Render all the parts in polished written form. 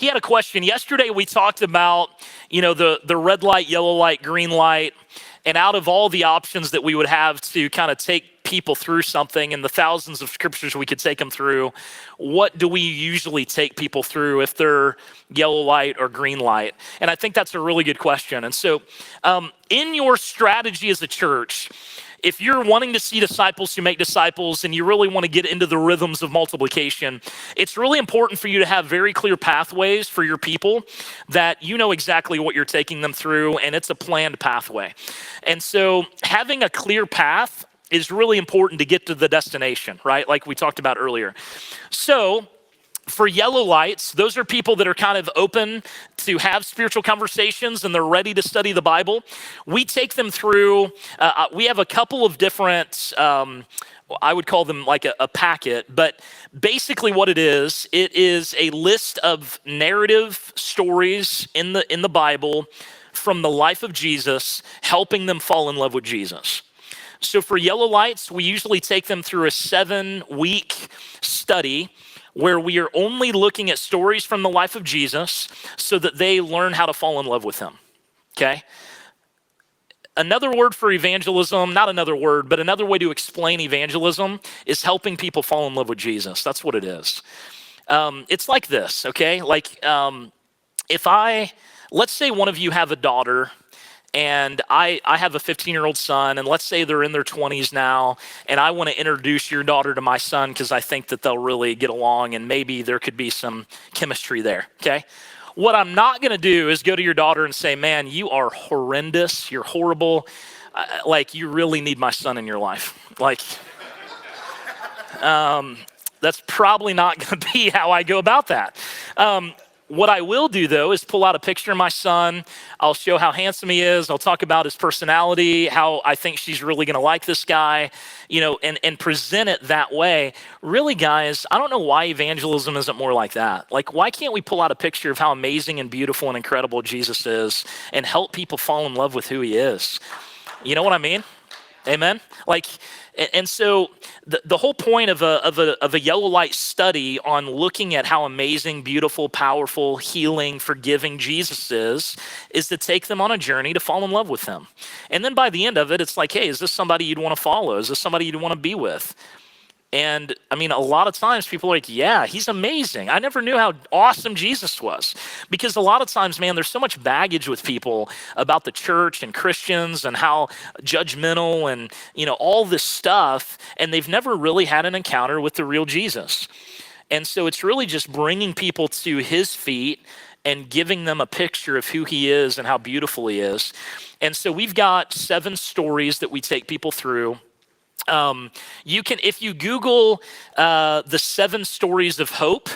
he had a question. Yesterday we talked about, the red light, yellow light, green light, and out of all the options that we would have to kind of take people through something and the thousands of scriptures we could take them through, what do we usually take people through if they're yellow light or green light? And I think that's a really good question. And so in your strategy as a church, if you're wanting to see disciples who make disciples and you really want to get into the rhythms of multiplication, it's really important for you to have very clear pathways for your people that you know exactly what you're taking them through, and it's a planned pathway. And so having a clear path is really important to get to the destination, right? Like we talked about earlier. So for yellow lights, those are people that are kind of open to have spiritual conversations and they're ready to study the Bible. We take them through, we have a couple of different, I would call them like a packet, but basically what it is a list of narrative stories in the Bible from the life of Jesus, helping them fall in love with Jesus. So for yellow lights, we usually take them through a 7-week study where we are only looking at stories from the life of Jesus so that they learn how to fall in love with him, okay? Another word for evangelism, not another word, but another way to explain evangelism is helping people fall in love with Jesus. That's what it is. It's like this, okay? Like let's say one of you have a daughter and I have a 15-year-old son, and let's say they're in their 20s now, and I want to introduce your daughter to my son because I think that they'll really get along and maybe there could be some chemistry there, okay? What I'm not going to do is go to your daughter and say, man, you are horrendous, you're horrible, like you really need my son in your life. Like, that's probably not going to be how I go about that. What I will do, though, is pull out a picture of my son. I'll show how handsome he is. I'll talk about his personality, how I think she's really going to like this guy, and present it that way. Really, guys, I don't know why evangelism isn't more like that. Like, why can't we pull out a picture of how amazing and beautiful and incredible Jesus is and help people fall in love with who he is? You know what I mean? Amen? Like, and so the whole point of a yellow light study on looking at how amazing, beautiful, powerful, healing, forgiving Jesus is to take them on a journey to fall in love with him. And then by the end of it, it's like, hey, is this somebody you'd want to follow? Is this somebody you'd want to be with? And I mean, a lot of times people are like, yeah, he's amazing. I never knew how awesome Jesus was. Because a lot of times, man, there's so much baggage with people about the church and Christians and how judgmental and, all this stuff. And they've never really had an encounter with the real Jesus. And so it's really just bringing people to his feet and giving them a picture of who he is and how beautiful he is. And so we've got 7 stories that we take people through. You can, if you Google the 7 stories of hope,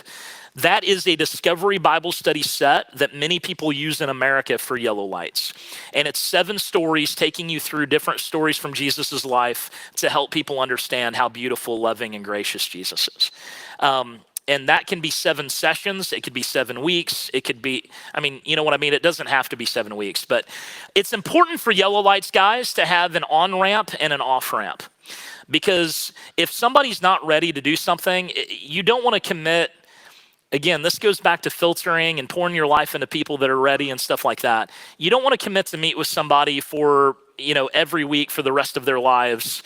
that is a discovery Bible study set that many people use in America for yellow lights. And it's 7 stories taking you through different stories from Jesus's life to help people understand how beautiful, loving, and gracious Jesus is. And that can be 7 sessions. It could be 7 weeks. It could be, you know what I mean? It doesn't have to be 7 weeks, but it's important for yellow lights, guys, to have an on-ramp and an off-ramp. Because if somebody's not ready to do something, you don't want to commit. Again, this goes back to filtering and pouring your life into people that are ready and stuff like that. You don't want to commit to meet with somebody for, every week for the rest of their lives.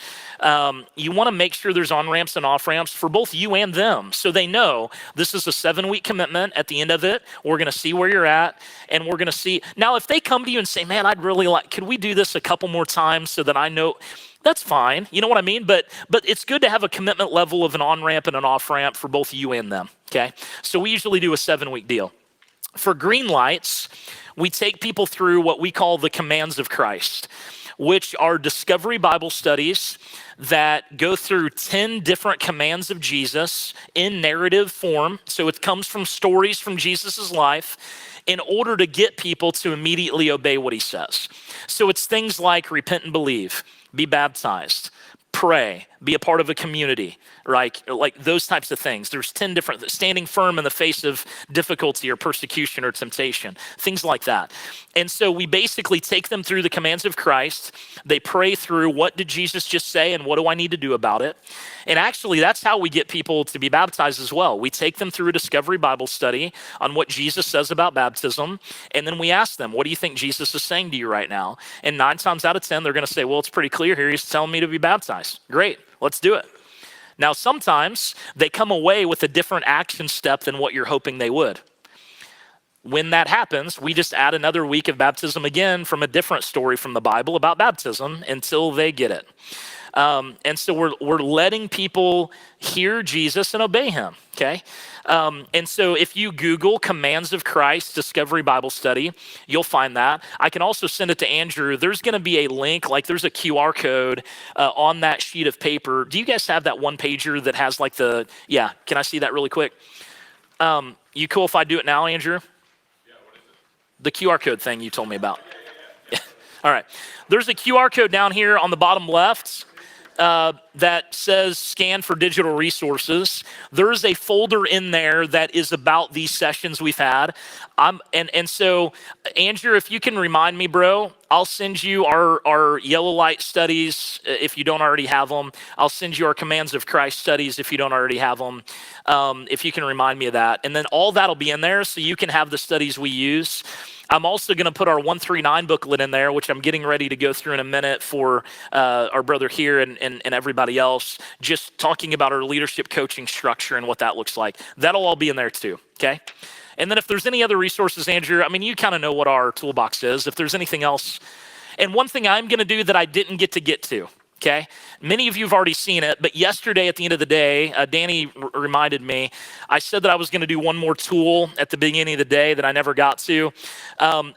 You want to make sure there's on-ramps and off-ramps for both you and them so they know this is a 7-week commitment. At the end of it, we're going to see where you're at, and we're going to see. Now, if they come to you and say, man, I'd really like, could we do this a couple more times so that I know? That's fine. You know what I mean? But it's good to have a commitment level of an on-ramp and an off-ramp for both you and them, okay? So we usually do a 7-week deal. For green lights, we take people through what we call the commands of Christ, which are discovery Bible studies that go through 10 different commands of Jesus in narrative form. So it comes from stories from Jesus's life in order to get people to immediately obey what he says. So it's things like repent and believe, be baptized, pray, be a part of a community, right? Like those types of things. There's 10 different, standing firm in the face of difficulty or persecution or temptation, things like that. And so we basically take them through the commands of Christ. They pray through, what did Jesus just say and what do I need to do about it? And actually, that's how we get people to be baptized as well. We take them through a discovery Bible study on what Jesus says about baptism, and then we ask them, what do you think Jesus is saying to you right now? And 9 times out of 10, they're going to say, well, it's pretty clear here. He's telling me to be baptized. Great, let's do it. Now, sometimes they come away with a different action step than what you're hoping they would. When that happens, we just add another week of baptism again from a different story from the Bible about baptism until they get it. And so we're letting people hear Jesus and obey him, okay? And so if you Google Commands of Christ Discovery Bible Study, you'll find that. I can also send it to Andrew. There's gonna be a link, like there's a QR code on that sheet of paper. Do you guys have that one pager that has like yeah, can I see that really quick? You cool if I do it now, Andrew? Yeah, what is it? The QR code thing you told me about. Yeah. All right, there's a QR code down here on the bottom left that says scan for digital resources. There's a folder in there that is about these sessions we've had. And so, Andrew, if you can remind me, bro, I'll send you our yellow light studies if you don't already have them. I'll send you our Commands of Christ studies if you don't already have them, if you can remind me of that. And then all that'll be in there so you can have the studies we use. I'm also going to put our 139 booklet in there, which I'm getting ready to go through in a minute for our brother here and everybody else, just talking about our leadership coaching structure and what that looks like. That'll all be in there too, okay? And then if there's any other resources, Andrew, I mean, you kind of know what our toolbox is. If there's anything else, and one thing I'm going to do that I didn't get to, okay? Many of you have already seen it, but yesterday at the end of the day, Danny reminded me, I said that I was going to do one more tool at the beginning of the day that I never got to.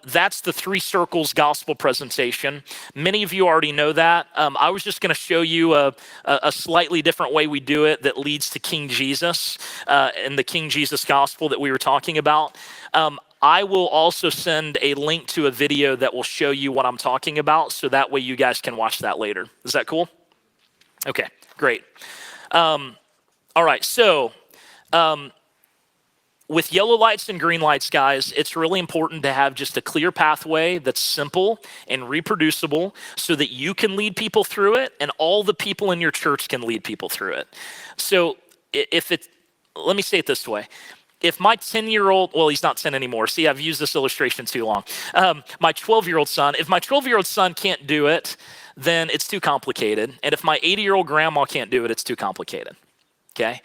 That's the 3 circles gospel presentation. Many of you already know that. I was just going to show you a slightly different way we do it that leads to King Jesus and the King Jesus gospel that we were talking about. I will also send a link to a video that will show you what I'm talking about, so that way you guys can watch that later. Is that cool? Okay, great. All right, so with yellow lights and green lights, guys, it's really important to have just a clear pathway that's simple and reproducible so that you can lead people through it and all the people in your church can lead people through it. So let me say it this way. If my 10-year-old, well, he's not 10 anymore. See, I've used this illustration too long. My 12-year-old son, if my 12-year-old son can't do it, then it's too complicated. And if my 80-year-old grandma can't do it, it's too complicated, okay?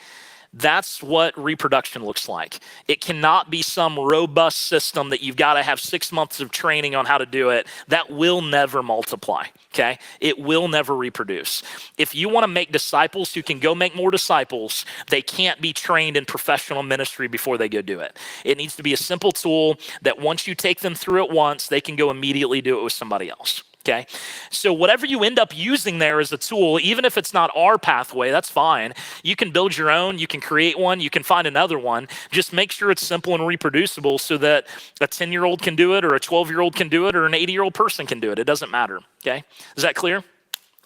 That's what reproduction looks like. It cannot be some robust system that you've got to have 6 months of training on how to do it. That will never multiply, okay? It will never reproduce. If you want to make disciples who can go make more disciples, they can't be trained in professional ministry before they go do it. It needs to be a simple tool that once you take them through it once, they can go immediately do it with somebody else. Okay, so whatever you end up using there as a tool, even if it's not our pathway, that's fine. You can build your own, you can create one, you can find another one. Just make sure it's simple and reproducible so that a 10-year-old can do it, or a 12-year-old can do it, or an 80-year-old person can do it. It doesn't matter, okay? Is that clear?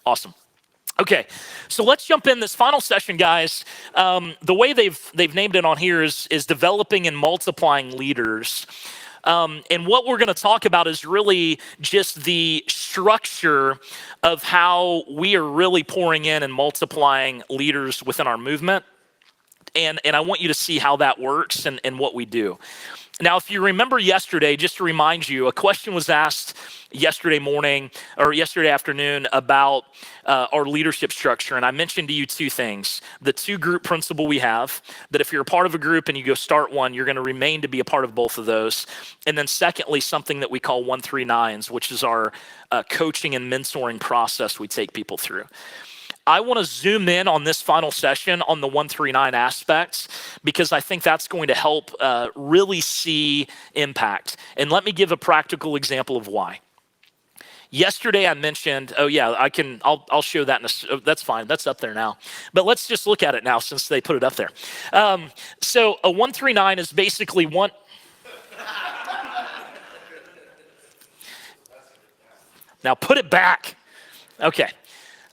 Awesome. Okay, so let's jump in this final session, guys. The way they've named it on here is developing and multiplying leaders. And what we're going to talk about is really just the structure of how we are really pouring in and multiplying leaders within our movement. And I want you to see how that works and what we do. Now, if you remember yesterday, just to remind you, a question was asked yesterday morning or yesterday afternoon about our leadership structure. And I mentioned to you 2 things. The 2-group principle we have, that if you're a part of a group and you go start one, you're going to remain to be a part of both of those. And then secondly, something that we call 139s, which is our coaching and mentoring process we take people through. I want to zoom in on this final session on the 139 aspects because I think that's going to help really see impact. And let me give a practical example of why. Yesterday I mentioned, I'll show that that's fine, that's up there now. But let's just look at it now since they put it up there. So a 139 is basically one. Now put it back. Okay.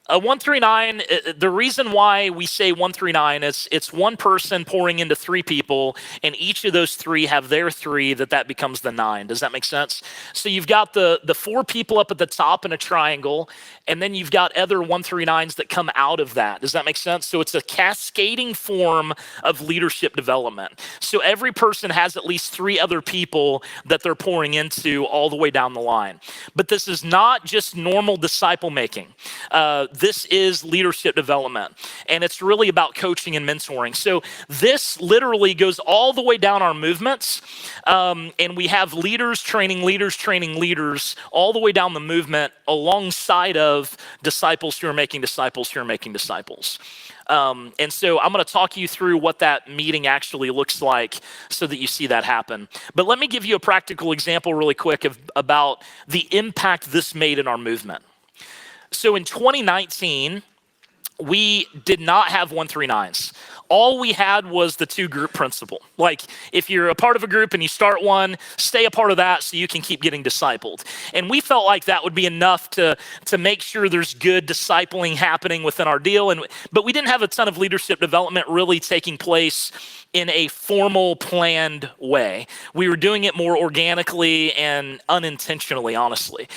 A 139, the reason why we say 139 is it's one person pouring into three people, and each of those three have their three, that becomes the nine. Does that make sense? So you've got the four people up at the top in a triangle, and then you've got other 139s that come out of that. Does that make sense? So it's a cascading form of leadership development. So every person has at least three other people that they're pouring into all the way down the line. But this is not just normal disciple making. This is leadership development, and it's really about coaching and mentoring. So this literally goes all the way down our movements, and we have leaders training leaders all the way down the movement alongside of disciples who are making disciples who are making disciples. And so I'm going to talk you through what that meeting actually looks like so that you see that happen. But let me give you a practical example really quick about the impact this made in our movement. So in 2019, we did not have 139s. All we had was the two group principle. Like if you're a part of a group and you start one, stay a part of that so you can keep getting discipled. And we felt like that would be enough to make sure there's good discipling happening within our deal. But we didn't have a ton of leadership development really taking place in a formal, planned way. We were doing it more organically and unintentionally, honestly.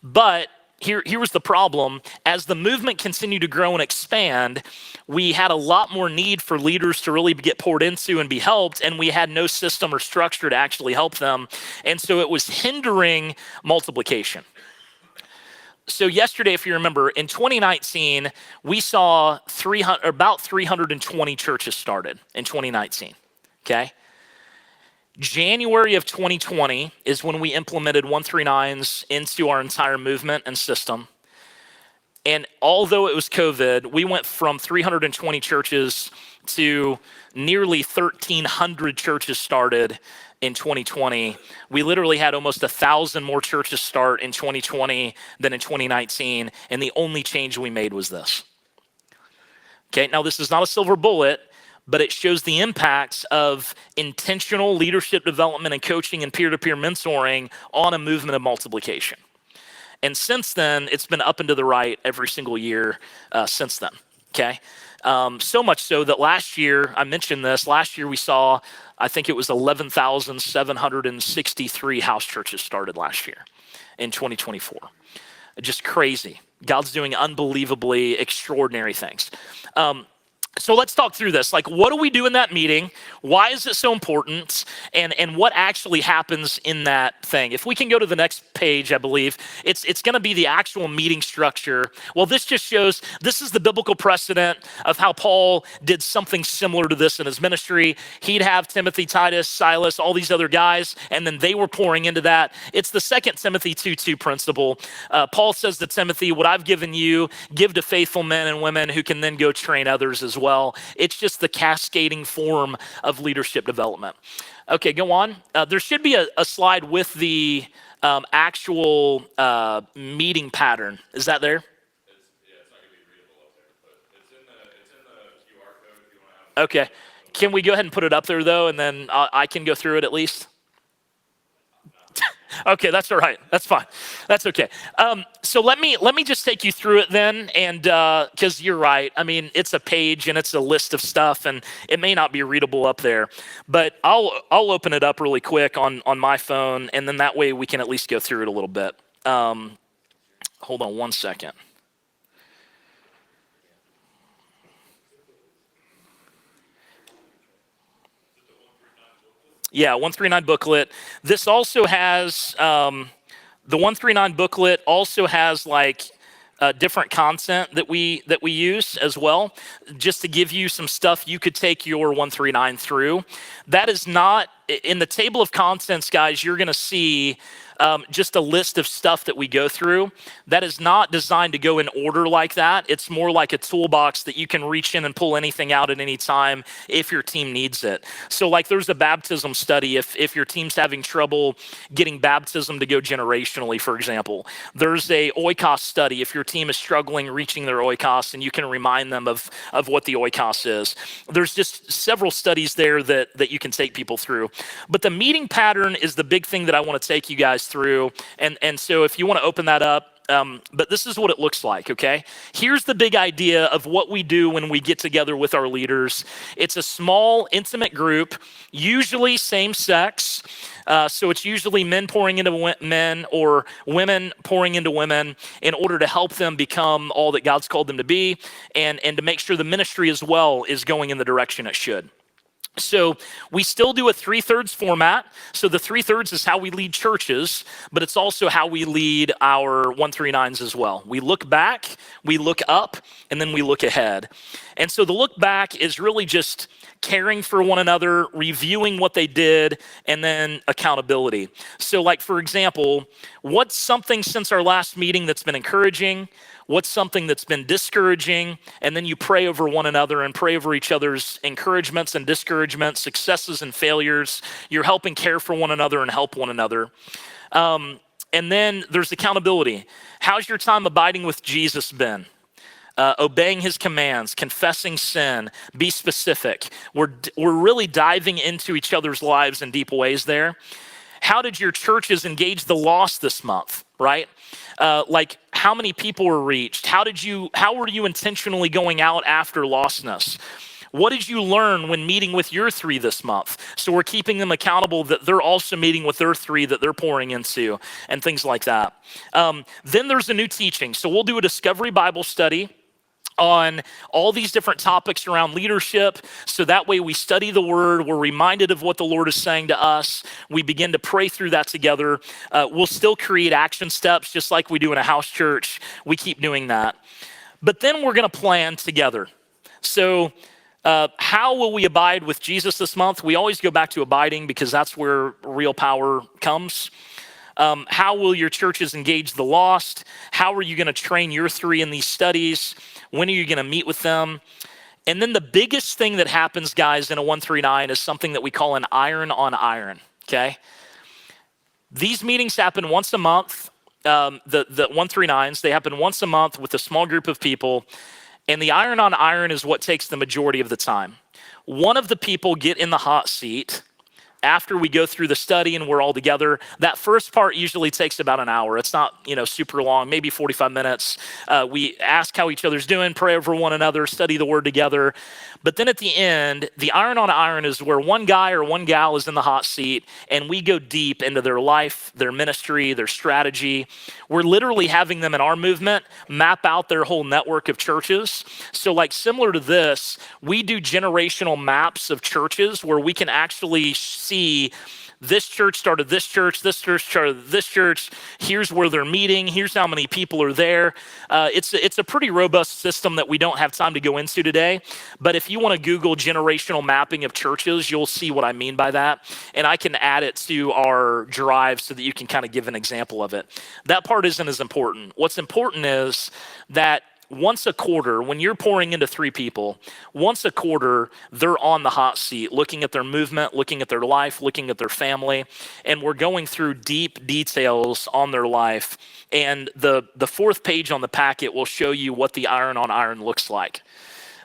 But here was the problem. As the movement continued to grow and expand, we had a lot more need for leaders to really get poured into and be helped, and we had no system or structure to actually help them. And so it was hindering multiplication. So yesterday, if you remember, in 2019, we saw about 320 churches started in 2019, okay? January of 2020 is when we implemented 139s into our entire movement and system. And although it was COVID, we went from 320 churches to nearly 1,300 churches started in 2020. We literally had almost 1,000 more churches start in 2020 than in 2019, and the only change we made was this. Okay, now this is not a silver bullet, but it shows the impacts of intentional leadership development and coaching and peer-to-peer mentoring on a movement of multiplication. And since then, it's been up and to the right every single year since then, okay? So much so that last year, I mentioned this, last year we saw, I think it was 11,763 house churches started last year in 2024. Just crazy. God's doing unbelievably extraordinary things. So let's talk through this. Like, what do we do in that meeting? Why is it so important? And what actually happens in that thing? If we can go to the next page, I believe, it's going to be the actual meeting structure. Well, this just shows, this is the biblical precedent of how Paul did something similar to this in his ministry. He'd have Timothy, Titus, Silas, all these other guys, and then they were pouring into that. It's the 2 Timothy 2:2 principle. Paul says to Timothy, what I've given you, give to faithful men and women who can then go train others as well. It's just the cascading form of leadership development. Okay, go on. There should be a slide with the actual meeting pattern. Is that there? It's not going to be readable up there, but it's in the QR code if you want to have it. Okay. Can we go ahead and put it up there, though, and then I can go through it at least? Okay, that's all right. That's fine. That's okay. So let me just take you through it then, and because you're right. I mean, it's a page and it's a list of stuff, and it may not be readable up there, but I'll open it up really quick on my phone, and then that way we can at least go through it a little bit. Hold on one second. Yeah, 139 booklet. This also has, the 139 booklet also has like different content that we use as well, just to give you some stuff you could take your 139 through. That is not, in the table of contents, guys, you're gonna see just a list of stuff that we go through. That is not designed to go in order like that. It's more like a toolbox that you can reach in and pull anything out at any time if your team needs it. So like there's a baptism study if your team's having trouble getting baptism to go generationally, for example. There's a oikos study if your team is struggling reaching their oikos, and you can remind them of what the oikos is. There's just several studies there that you can take people through. But the meeting pattern is the big thing that I want to take you guys through. And so if you want to open that up, but this is what it looks like, okay? Here's the big idea of what we do when we get together with our leaders. It's a small, intimate group, usually same sex. So it's usually men pouring into men or women pouring into women in order to help them become all that God's called them to be and to make sure the ministry as well is going in the direction it should. So we still do a 3/3 format. So the 3/3 is how we lead churches, but it's also how we lead our 139s as well. We look back, we look up, and then we look ahead. And so the look back is really just caring for one another, reviewing what they did, and then accountability. So like, for example, what's something since our last meeting that's been encouraging? What's something that's been discouraging? And then you pray over one another and pray over each other's encouragements and discouragements, successes and failures. You're helping care for one another and help one another. And then there's accountability. How's your time abiding with Jesus been? Obeying his commands, confessing sin, be specific. We're really diving into each other's lives in deep ways there. How did your churches engage the lost this month, right? Like how many people were reached? How were you intentionally going out after lostness? What did you learn when meeting with your 3 this month? So we're keeping them accountable that they're also meeting with their 3 that they're pouring into and things like that. Then there's a new teaching. So we'll do a discovery Bible study on all these different topics around leadership. So that way we study the word, we're reminded of what the Lord is saying to us. We begin to pray through that together. We'll still create action steps just like we do in a house church. We keep doing that. But then we're gonna plan together. So how will we abide with Jesus this month? We always go back to abiding because that's where real power comes. How will your churches engage the lost? How are you gonna train your 3 in these studies? When are you gonna meet with them? And then the biggest thing that happens, guys, in a 139 is something that we call an iron on iron, okay? These meetings happen once a month. The 139s, they happen once a month with a small group of people. And the iron on iron is what takes the majority of the time. One of the people get in the hot seat after we go through the study and we're all together. That first part usually takes about an hour. It's not, super long, maybe 45 minutes. We ask how each other's doing, pray over one another, study the word together. But then at the end, the iron on iron is where one guy or one gal is in the hot seat and we go deep into their life, their ministry, their strategy. We're literally having them in our movement map out their whole network of churches. So like similar to this, we do generational maps of churches where we can actually see this church started this church started this church, here's where they're meeting, here's how many people are there. It's a pretty robust system that we don't have time to go into today, but if you want to Google generational mapping of churches, you'll see what I mean by that, and I can add it to our drive so that you can kind of give an example of it. That part isn't as important. What's important is that once a quarter, when you're pouring into 3 people, once a quarter, they're on the hot seat, looking at their movement, looking at their life, looking at their family, and we're going through deep details on their life. And the 4th page on the packet will show you what the iron on iron looks like.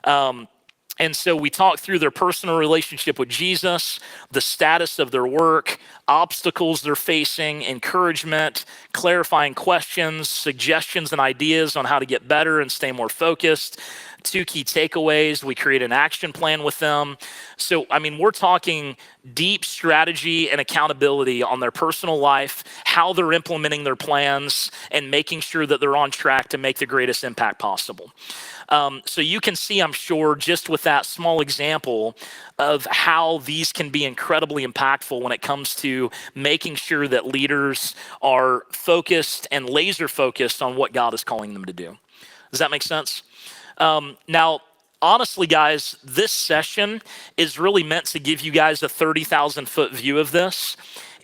And so we talk through their personal relationship with Jesus, the status of their work, obstacles they're facing, encouragement, clarifying questions, suggestions and ideas on how to get better and stay more focused. 2 key takeaways. We create an action plan with them. So, we're talking deep strategy and accountability on their personal life, how they're implementing their plans, and making sure that they're on track to make the greatest impact possible. So you can see, I'm sure, just with that small example of how these can be incredibly impactful when it comes to making sure that leaders are focused and laser focused on what God is calling them to do. Does that make sense? Now, honestly, guys, this session is really meant to give you guys a 30,000 foot view of this.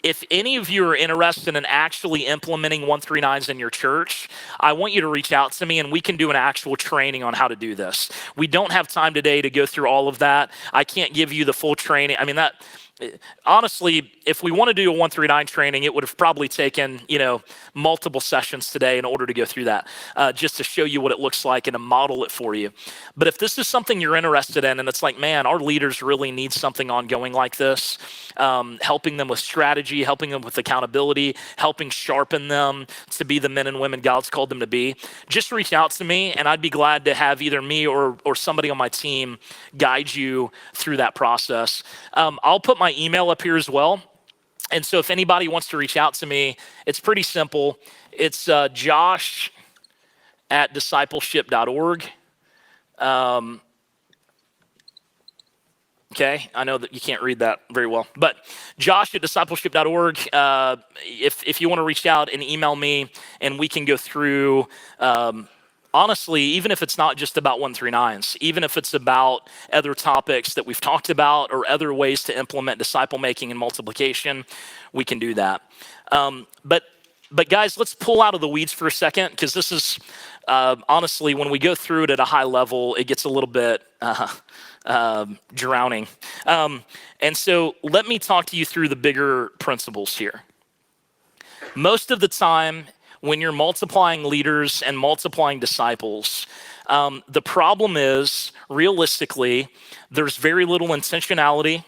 If any of you are interested in actually implementing 139s in your church, I want you to reach out to me and we can do an actual training on how to do this. We don't have time today to go through all of that. I can't give you the full training. Honestly, if we want to do a 139 training, it would have probably taken, multiple sessions today in order to go through that, just to show you what it looks like and to model it for you. But if this is something you're interested in and it's like, man, our leaders really need something ongoing like this, helping them with strategy, helping them with accountability, helping sharpen them to be the men and women God's called them to be, just reach out to me and I'd be glad to have either me or somebody on my team guide you through that process. I'll put my email up here as well. And so if anybody wants to reach out to me, it's pretty simple. It's josh@discipleship.org. Okay, I know that you can't read that very well, but josh@discipleship.org. If you want to reach out and email me and we can go through, honestly, even if it's not just about 139s, even if it's about other topics that we've talked about or other ways to implement disciple making and multiplication, we can do that. But guys, let's pull out of the weeds for a second, because this is, honestly, when we go through it at a high level, it gets a little bit drowning. And so let me talk to you through the bigger principles here. Most of the time, when you're multiplying leaders and multiplying disciples, the problem is, realistically, there's very little intentionality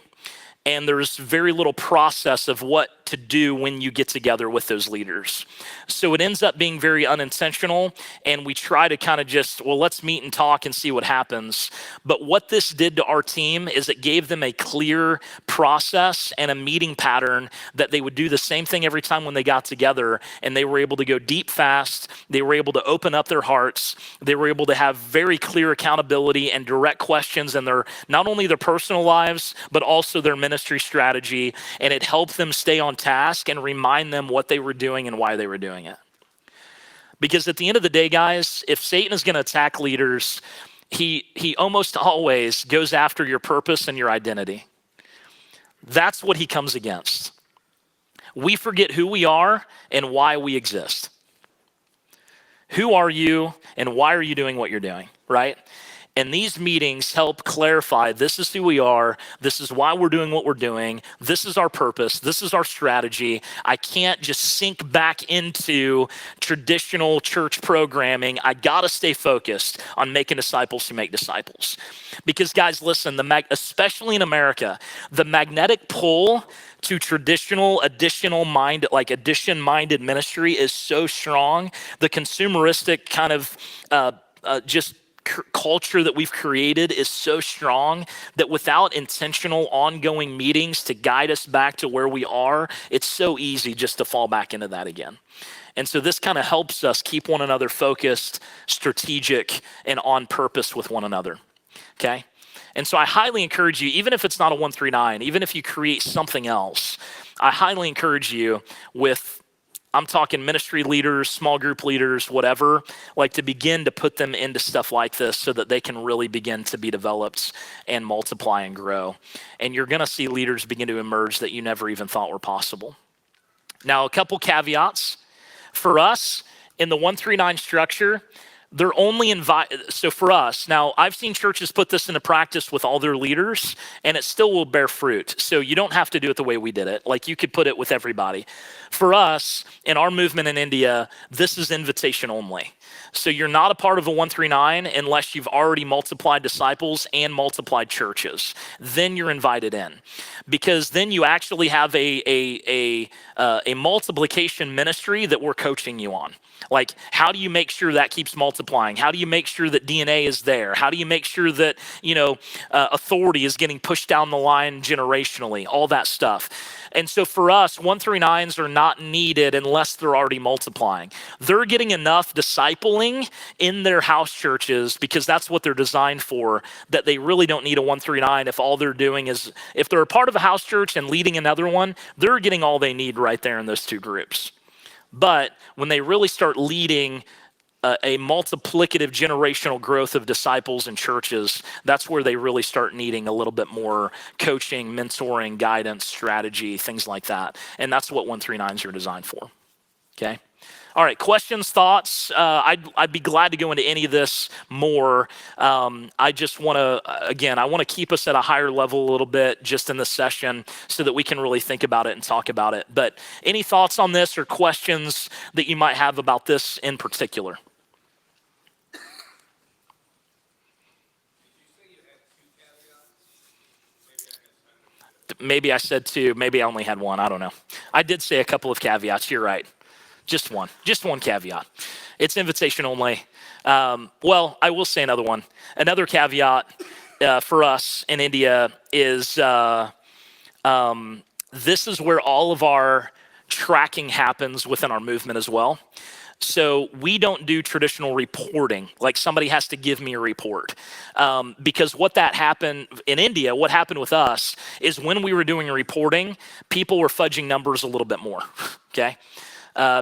and there's very little process of what to do when you get together with those leaders. So it ends up being very unintentional, and we try to kind of just, well, let's meet and talk and see what happens. But what this did to our team is it gave them a clear process and a meeting pattern that they would do the same thing every time when they got together, and they were able to go deep fast. They were able to open up their hearts. They were able to have very clear accountability and direct questions in their, not only their personal lives, but also their ministry strategy, and it helped them stay on task and remind them what they were doing and why they were doing it. Because at the end of the day, guys, if Satan is going to attack leaders, he almost always goes after your purpose and your identity. That's what he comes against. We forget who we are and why we exist. Who are you and why are you doing what you're doing, right? And these meetings help clarify, this is who we are, this is why we're doing what we're doing, this is our purpose, this is our strategy. I can't just sink back into traditional church programming. I gotta stay focused on making disciples who make disciples. Because guys, listen, especially in America, the magnetic pull to traditional addition-minded ministry is so strong. The consumeristic kind of just culture that we've created is so strong that without intentional ongoing meetings to guide us back to where we are, it's so easy just to fall back into that again. And so this kind of helps us keep one another focused, strategic, and on purpose with one another, okay? And so I highly encourage you, even if it's not a 139, even if you create something else, I highly encourage you I'm talking ministry leaders, small group leaders, whatever, like to begin to put them into stuff like this so that they can really begin to be developed and multiply and grow. And you're going to see leaders begin to emerge that you never even thought were possible. Now, a couple caveats. For us, in the 139 structure, they're only so for us, now I've seen churches put this into practice with all their leaders and it still will bear fruit. So you don't have to do it the way we did it. Like you could put it with everybody. For us, in our movement in India, this is invitation only. So you're not a part of a 139 unless you've already multiplied disciples and multiplied churches. Then you're invited in, because then you actually have a multiplication ministry that we're coaching you on. Like, how do you make sure that keeps multiplying? How do you make sure that DNA is there? How do you make sure that, authority is getting pushed down the line generationally? All that stuff. And so for us, 139s are not needed unless they're already multiplying. They're getting enough discipling in their house churches because that's what they're designed for, that they really don't need a 139 if all they're doing is, if they're a part of a house church and leading another one, they're getting all they need right there in those two groups. But when they really start leading a multiplicative generational growth of disciples and churches, that's where they really start needing a little bit more coaching, mentoring, guidance, strategy, things like that. And that's what 139s are designed for. Okay. All right, questions, thoughts? I'd be glad to go into any of this more. I just want to, again, I want to keep us at a higher level a little bit just in this session so that we can really think about it and talk about it. But any thoughts on this or questions that you might have about this in particular? Maybe I said two, maybe I only had one, I don't know. I did say a couple of caveats, you're right. Just one caveat. It's invitation only. Well, I will say another one. Another caveat for us in India is this is where all of our tracking happens within our movement as well. So we don't do traditional reporting, like somebody has to give me a report. Because what happened in India, what happened with us is when we were doing reporting, people were fudging numbers a little bit more, okay?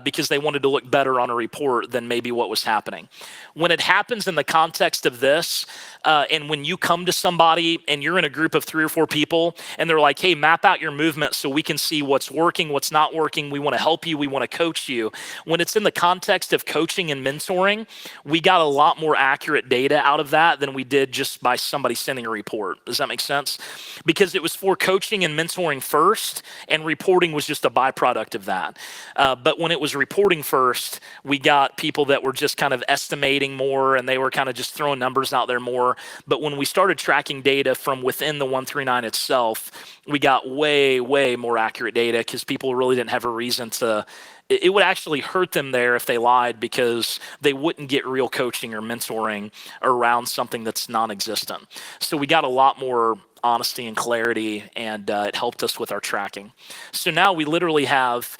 Because they wanted to look better on a report than maybe what was happening. When it happens in the context of this, and when you come to somebody and you're in a group of 3 or 4 people and they're like, hey, map out your movement so we can see what's working, what's not working. We want to help you. We want to coach you. When it's in the context of coaching and mentoring, we got a lot more accurate data out of that than we did just by somebody sending a report. Does that make sense? Because it was for coaching and mentoring first, and reporting was just a byproduct of that. But when it was reporting first, we got people that were just kind of estimating more, and they were kind of just throwing numbers out there more. But when we started tracking data from within the 139 itself, we got way, way more accurate data because people really didn't have a reason to. It would actually hurt them there if they lied because they wouldn't get real coaching or mentoring around something that's non-existent. So we got a lot more honesty and clarity, and it helped us with our tracking. So now we literally have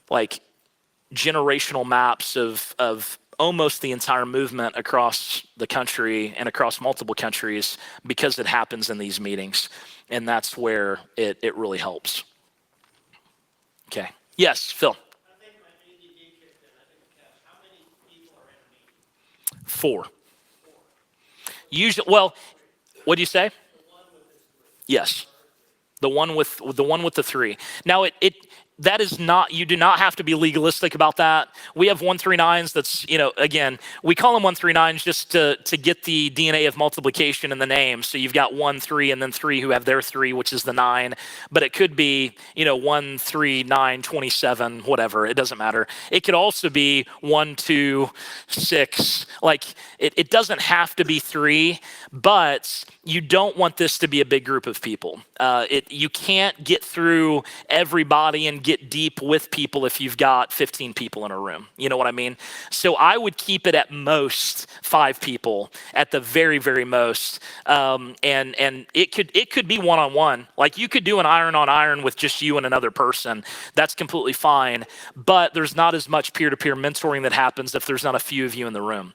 like generational maps of almost the entire movement across the country and across multiple countries because it happens in these meetings. And that's where it really helps. Okay. Yes, Phil. I think my ADD kicked in. I think how many people are in a meeting? 4. Usually, well, what do you say? Yes. The one with the 3. Now that is not, you do not have to be legalistic about that. We have 139s that's, again, we call them 139s just to get the DNA of multiplication in the name. So you've got 1, 3, and then 3 who have their 3, which is the 9. But it could be, 1, 3, 9, 27, whatever. It doesn't matter. It could also be 1, 2, 6. Like it doesn't have to be 3, but you don't want this to be a big group of people. You can't get through everybody and get deep with people if you've got 15 people in a room. You know what I mean? So I would keep it at most 5 people, at the very, very most. And it could be one-on-one. Like you could do an iron on iron with just you and another person. That's completely fine. But there's not as much peer-to-peer mentoring that happens if there's not a few of you in the room.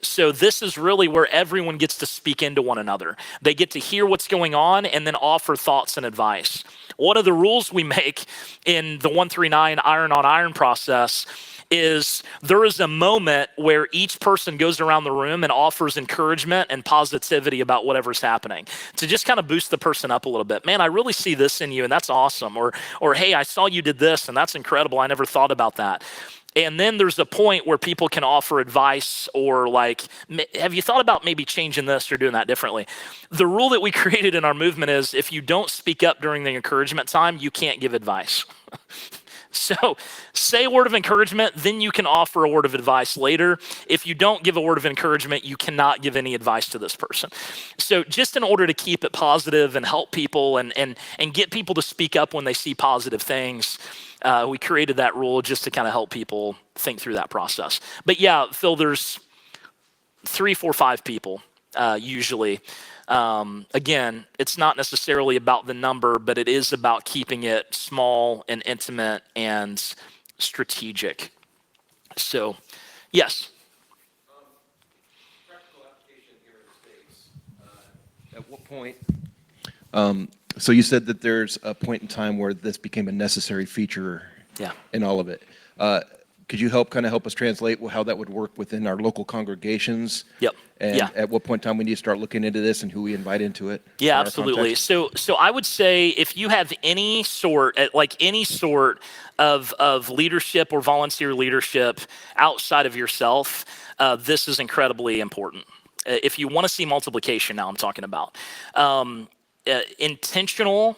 So this is really where everyone gets to speak into one another. They get to hear what's going on and then offer thoughts and advice. One of the rules we make in the 139 iron on iron process is there is a moment where each person goes around the room and offers encouragement and positivity about whatever's happening to just kind of boost the person up a little bit. Man, I really see this in you and that's awesome. Or hey, I saw you did this and that's incredible. I never thought about that. And then there's a point where people can offer advice or like, have you thought about maybe changing this or doing that differently? The rule that we created in our movement is if you don't speak up during the encouragement time, you can't give advice. So say a word of encouragement, then you can offer a word of advice later. If you don't give a word of encouragement, you cannot give any advice to this person. So just in order to keep it positive and help people and get people to speak up when they see positive things, we created that rule just to kind of help people think through that process. But yeah, Phil, there's 3, 4, 5 people usually. Again, it's not necessarily about the number, but it is about keeping it small and intimate and strategic. So, yes. Practical application here in the States. At what point? So you said that there's a point in time where this became a necessary feature in all of it. could you help us translate how that would work within our local congregations? Yep. And Yeah. at what point in time we need to start looking into this and who we invite into it? Yeah, in our absolutely. context? So I would say if you have any sort, of leadership or volunteer leadership outside of yourself, this is incredibly important. If you want to see multiplication, now I'm talking about intentional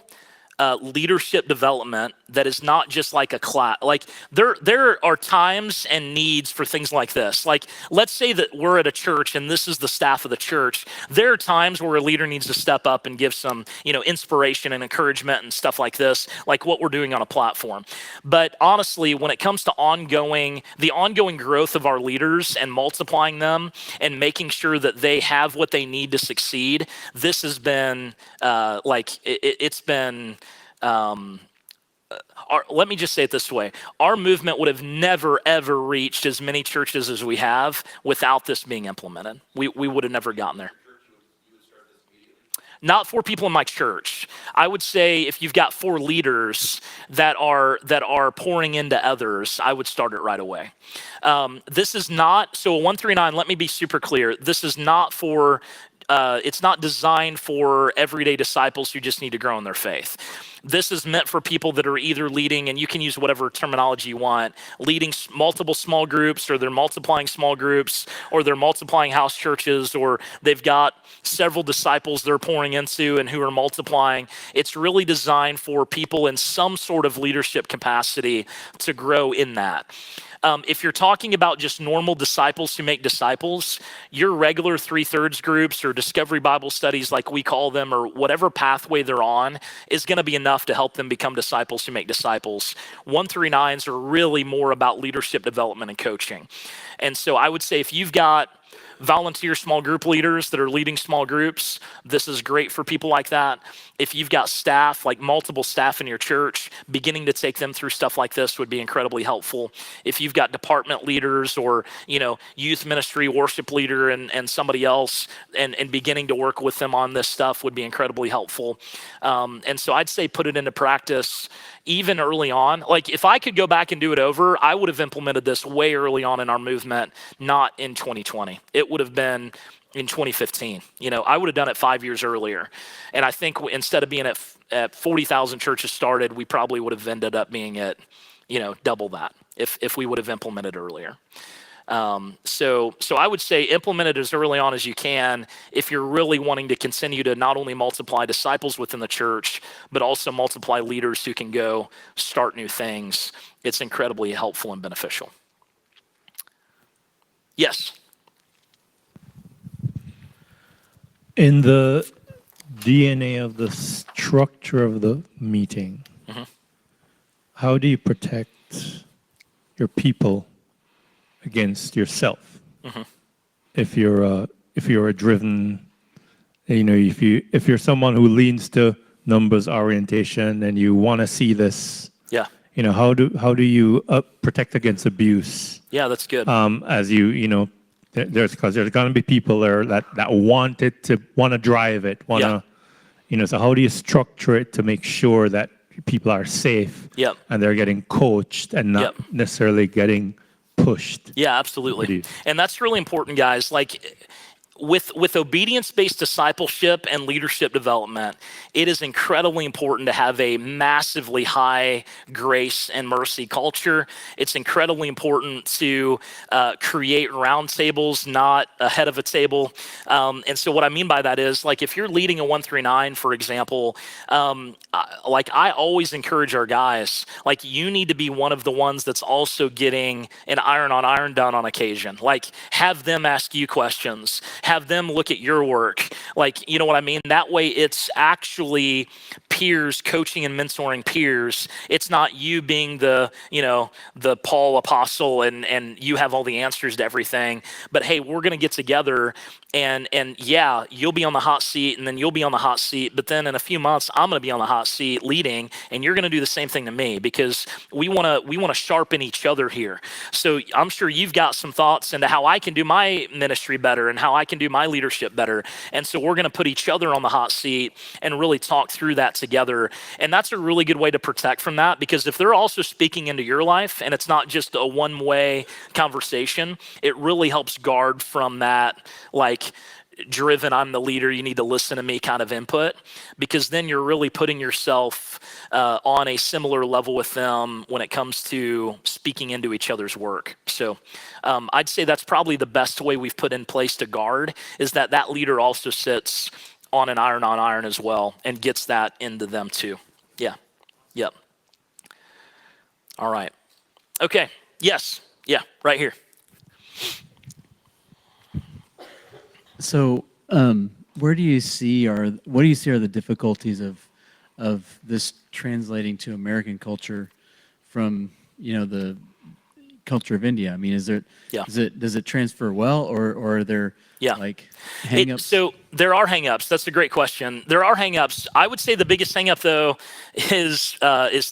leadership development that is not just like a class. Like there are times and needs for things like this. Like let's say that we're at a church and this is the staff of the church. There are times where a leader needs to step up and give some, inspiration and encouragement and stuff like this, like what we're doing on a platform. But honestly, when it comes to the ongoing growth of our leaders and multiplying them and making sure that they have what they need to succeed, this has been it's been. Let me just say it this way. Our movement would have never, ever reached as many churches as we have without this being implemented. We would have never gotten there. Not for people in my church. I would say if you've got 4 leaders that are pouring into others, I would start it right away. This is not, so 139, let me be super clear. This is not for, it's not designed for everyday disciples who just need to grow in their faith. This is meant for people that are either leading, and you can use whatever terminology you want, leading multiple small groups, or they're multiplying small groups, or they're multiplying house churches, or they've got several disciples they're pouring into and who are multiplying. It's really designed for people in some sort of leadership capacity to grow in that. If you're talking about just normal disciples who make disciples, your regular 3/3 groups or discovery Bible studies like we call them, or whatever pathway they're on, is going to be enough to help them become disciples who make disciples. 139s are really more about leadership development and coaching. And so I would say if you've got volunteer small group leaders that are leading small groups, this is great for people like that. If you've got staff, like multiple staff in your church, beginning to take them through stuff like this would be incredibly helpful. If you've got department leaders or, youth ministry, worship leader and somebody else and beginning to work with them on this stuff would be incredibly helpful. And so I'd say put it into practice even early on. Like if I could go back and do it over, I would have implemented this way early on in our movement, not in 2020. It would have been in 2015. I would have done it 5 years earlier. And I think instead of being at 40,000 churches started, we probably would have ended up being at, double that if we would have implemented earlier. So I would say implement it as early on as you can if you're really wanting to continue to not only multiply disciples within the church, but also multiply leaders who can go start new things. It's incredibly helpful and beneficial. Yes. In the DNA of the structure of the meeting, how do you protect your people against yourself? If you're a driven, if you're someone who leans to numbers orientation and you want to see this, how do you protect against abuse? Yeah, that's good. As there's going to be people there that want to drive it, so how do you structure it to make sure that people are safe and they're getting coached and not necessarily getting pushed? Yeah, absolutely. And that's really important, guys. Like with obedience-based discipleship and leadership development, it is incredibly important to have a massively high grace and mercy culture. It's incredibly important to create round tables, not a head of a table. And so what I mean by that is, like, if you're leading a 139, for example, I always encourage our guys, like, you need to be one of the ones that's also getting an iron on iron done on occasion. Like, have them ask you questions. Have them look at your work. Like, you know what I mean? That way it's actually peers coaching and mentoring peers. It's not you being the Paul apostle and you have all the answers to everything. But hey, we're going to get together and yeah, you'll be on the hot seat and then you'll be on the hot seat. But then in a few months, I'm going to be on the hot seat leading and you're going to do the same thing to me because we want to sharpen each other here. So I'm sure you've got some thoughts into how I can do my ministry better and how I can do my leadership better. And so we're going to put each other on the hot seat and really talk through that together together. And that's a really good way to protect from that, because if they're also speaking into your life and it's not just a one-way conversation, it really helps guard from that, like, driven, I'm the leader, you need to listen to me kind of input, because then you're really putting yourself on a similar level with them when it comes to speaking into each other's work. So I'd say that's probably the best way we've put in place to guard, is that that leader also sits on an iron as well and gets that into them too. Yeah. Yep. All right. Okay. Yes. Yeah. Right here. So, what do you see are the difficulties of this translating to American culture from, the culture of India? I mean, does it transfer well, or are there like hang-ups? So there are hang-ups. That's a great question. There are hang-ups. I would say the biggest hang-up though is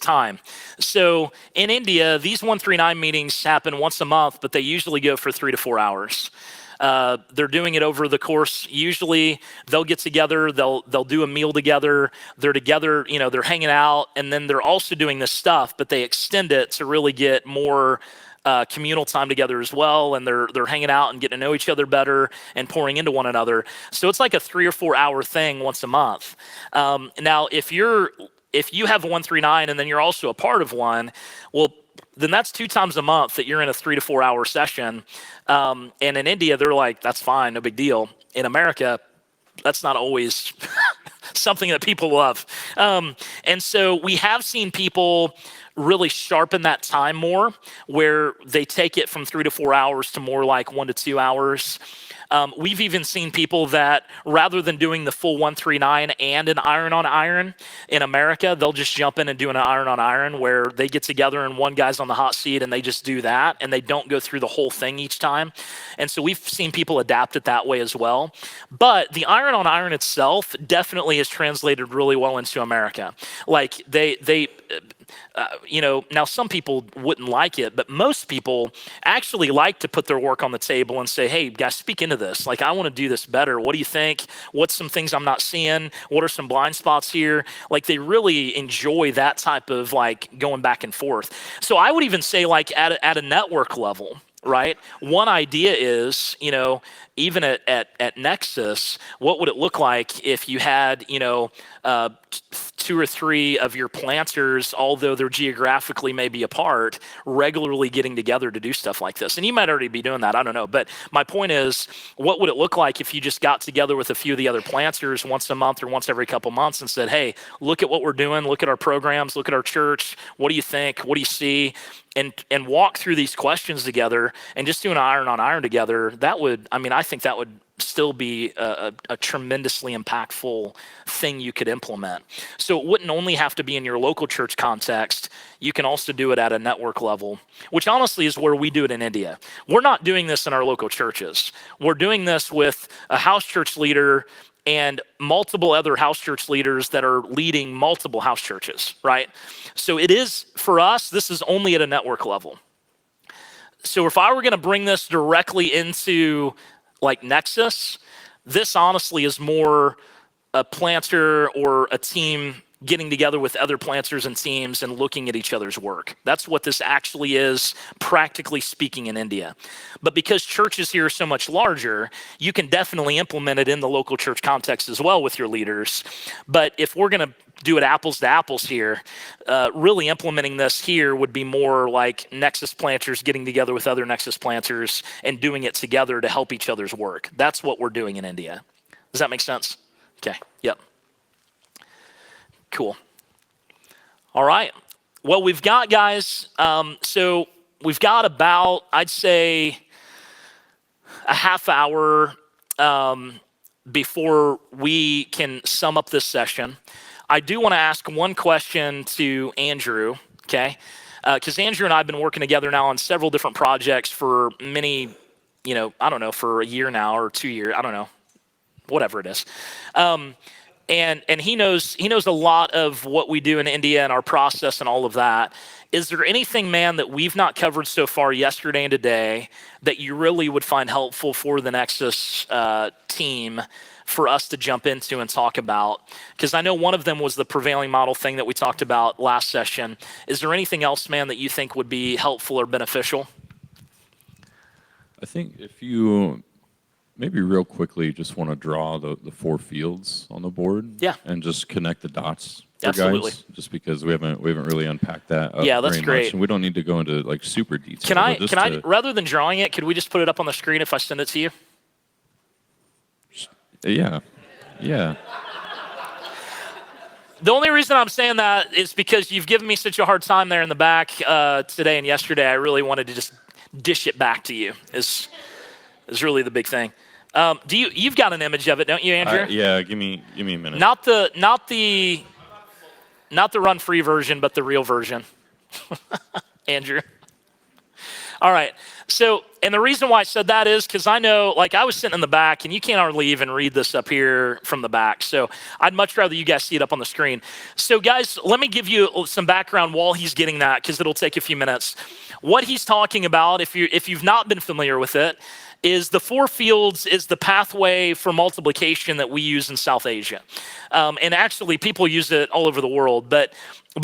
time. So in India, these 139 meetings happen once a month, but they usually go for 3 to 4 hours. They're doing it over the course. Usually they'll get together, they'll do a meal together, they're together, they're hanging out, and then they're also doing this stuff, but they extend it to really get more communal time together as well, and they're hanging out and getting to know each other better and pouring into one another. So it's like a 3 or 4 hour thing once a month. Now, if you have 139 and then you're also a part of one, well, then that's 2 times a month that you're in a 3 to 4 hour session. And in India, they're like, that's fine, no big deal. In America, that's not always something that people love. And so we have seen people really sharpen that time more, where they take it from 3 to 4 hours to more like 1 to 2 hours. We've even seen people that rather than doing the full 139 and an iron on iron in America, they'll just jump in and do an iron on iron, where they get together and one guy's on the hot seat and they just do that and they don't go through the whole thing each time. And so we've seen people adapt it that way as well. But the iron on iron itself definitely has translated really well into America. Like now some people wouldn't like it, but most people actually like to put their work on the table and say, hey guys, speak into this. Like, I want to do this better. What do you think? What's some things I'm not seeing? What are some blind spots here? Like, they really enjoy that type of like going back and forth. So I would even say, like, at a network level, right? One idea is, even at Nexus, what would it look like if you had, 2 or 3 of your planters, although they're geographically maybe apart, regularly getting together to do stuff like this? And you might already be doing that, I don't know. But my point is, what would it look like if you just got together with a few of the other planters once a month or once every couple months and said, hey, look at what we're doing, look at our programs, look at our church, what do you think, what do you see? And walk through these questions together and just do an iron on iron together. I think that would still be a tremendously impactful thing you could implement. So it wouldn't only have to be in your local church context. You can also do it at a network level, which honestly is where we do it in India. We're not doing this in our local churches. We're doing this with a house church leader and multiple other house church leaders that are leading multiple house churches, right? So it is, for us, this is only at a network level. So if I were gonna bring this directly into like Nexus, this honestly is more a planter or a team getting together with other planters and teams and looking at each other's work. That's what this actually is, practically speaking, in India. But because churches here are so much larger, you can definitely implement it in the local church context as well with your leaders. But if we're gonna do it apples to apples here, really implementing this here would be more like Nexus planters getting together with other Nexus planters and doing it together to help each other's work. That's what we're doing in India. Does that make sense? Okay, yep. Cool. All right. Well, we've got, guys, so we've got about, I'd say, a half hour before we can sum up this session. I do want to ask one question to Andrew, okay? Because Andrew and I have been working together now on several different projects for many, I don't know, for a year now or 2 years, I don't know, whatever it is. And he knows a lot of what we do in India and our process and all of that. Is there anything, man, that we've not covered so far yesterday and today that you really would find helpful for the Nexus team for us to jump into and talk about? Because I know one of them was the prevailing model thing that we talked about last session. Is there anything else, man, that you think would be helpful or beneficial? I think if you maybe real quickly just want to draw the 4 fields on the board, Yeah. and just connect the dots for Absolutely. guys, just because we haven't really unpacked that up Yeah, that's very great. much, and we don't need to go into like super detail. Can I, but just can I, to- rather than drawing it, could we just put it up on the screen if I send it to you? Yeah, yeah. The only reason I'm saying that is because you've given me such a hard time there in the back today and yesterday. I really wanted to just dish it back to you. Is really the big thing. You've got an image of it, don't you, Andrew? Yeah, give me a minute. Not the run free version, but the real version. Andrew. All right. So, and the reason why I said that is because I know, like, I was sitting in the back, and you can't hardly even read this up here from the back. So I'd much rather you guys see it up on the screen. So guys, let me give you some background while he's getting that, because it'll take a few minutes. What he's talking about, if you've not been familiar with it, is the 4 fields is the pathway for multiplication that we use in South Asia. And actually, people use it all over the world, but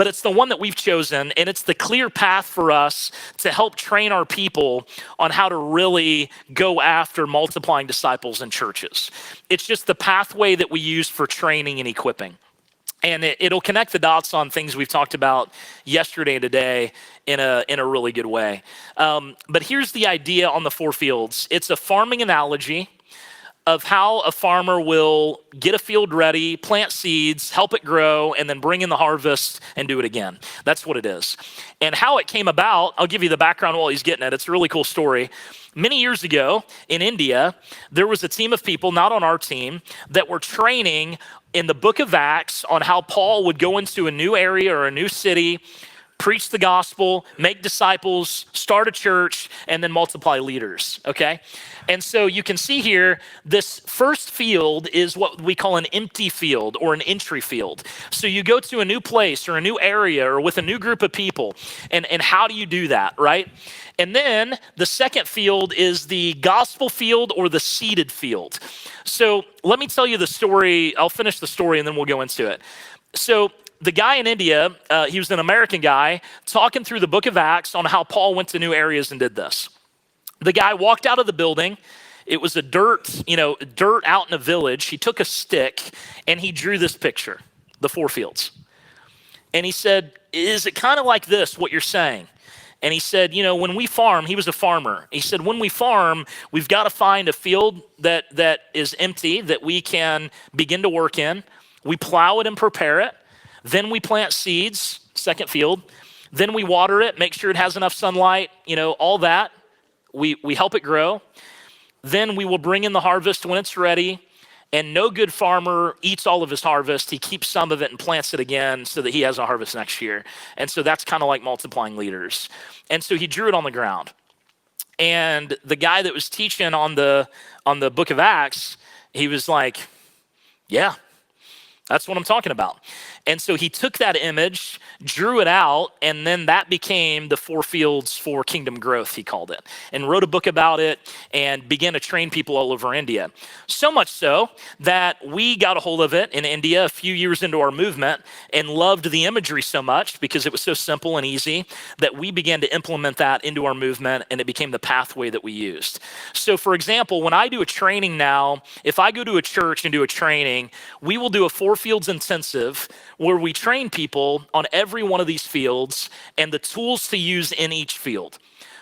it's the one that we've chosen, and it's the clear path for us to help train our people on how to really go after multiplying disciples in churches. It's just the pathway that we use for training and equipping. And it'll connect the dots on things we've talked about yesterday and today in a really good way. But here's the idea on the 4 fields. It's a farming analogy of how a farmer will get a field ready, plant seeds, help it grow, and then bring in the harvest and do it again. That's what it is. And how it came about, I'll give you the background while he's getting it. It's a really cool story. Many years ago in India, there was a team of people, not on our team, that were training in the book of Acts on how Paul would go into a new area or a new city, preach the gospel, make disciples, start a church, and then multiply leaders, okay? And so you can see here, this first field is what we call an empty field or an entry field. So you go to a new place or a new area or with a new group of people, and how do you do that, right? And then the second field is the gospel field or the seeded field. So let me tell you the story. I'll finish the story and then we'll go into it. So the guy in India, he was an American guy, talking through the book of Acts on how Paul went to new areas and did this. The guy walked out of the building. It was a dirt out in a village. He took a stick and he drew this picture, the 4 fields. And he said, is it kind of like this, what you're saying? And he said, when we farm, he was a farmer. He said, when we farm, we've got to find a field that is empty that we can begin to work in. We plow it and prepare it. Then we plant seeds, second field. Then we water it, make sure it has enough sunlight, all that. We help it grow. Then we will bring in the harvest when it's ready. And no good farmer eats all of his harvest. He keeps some of it and plants it again so that he has a harvest next year. And so that's kind of like multiplying leaders. And so he drew it on the ground. And the guy that was teaching on the book of Acts, he was like, yeah, that's what I'm talking about. And so he took that image, drew it out, and then that became the 4 fields for kingdom growth, he called it, and wrote a book about it and began to train people all over India. So much so that we got a hold of it in India a few years into our movement and loved the imagery so much because it was so simple and easy that we began to implement that into our movement, and it became the pathway that we used. So for example, when I do a training now, if I go to a church and do a training, we will do a 4 fields intensive where we train people on every one of these fields and the tools to use in each field.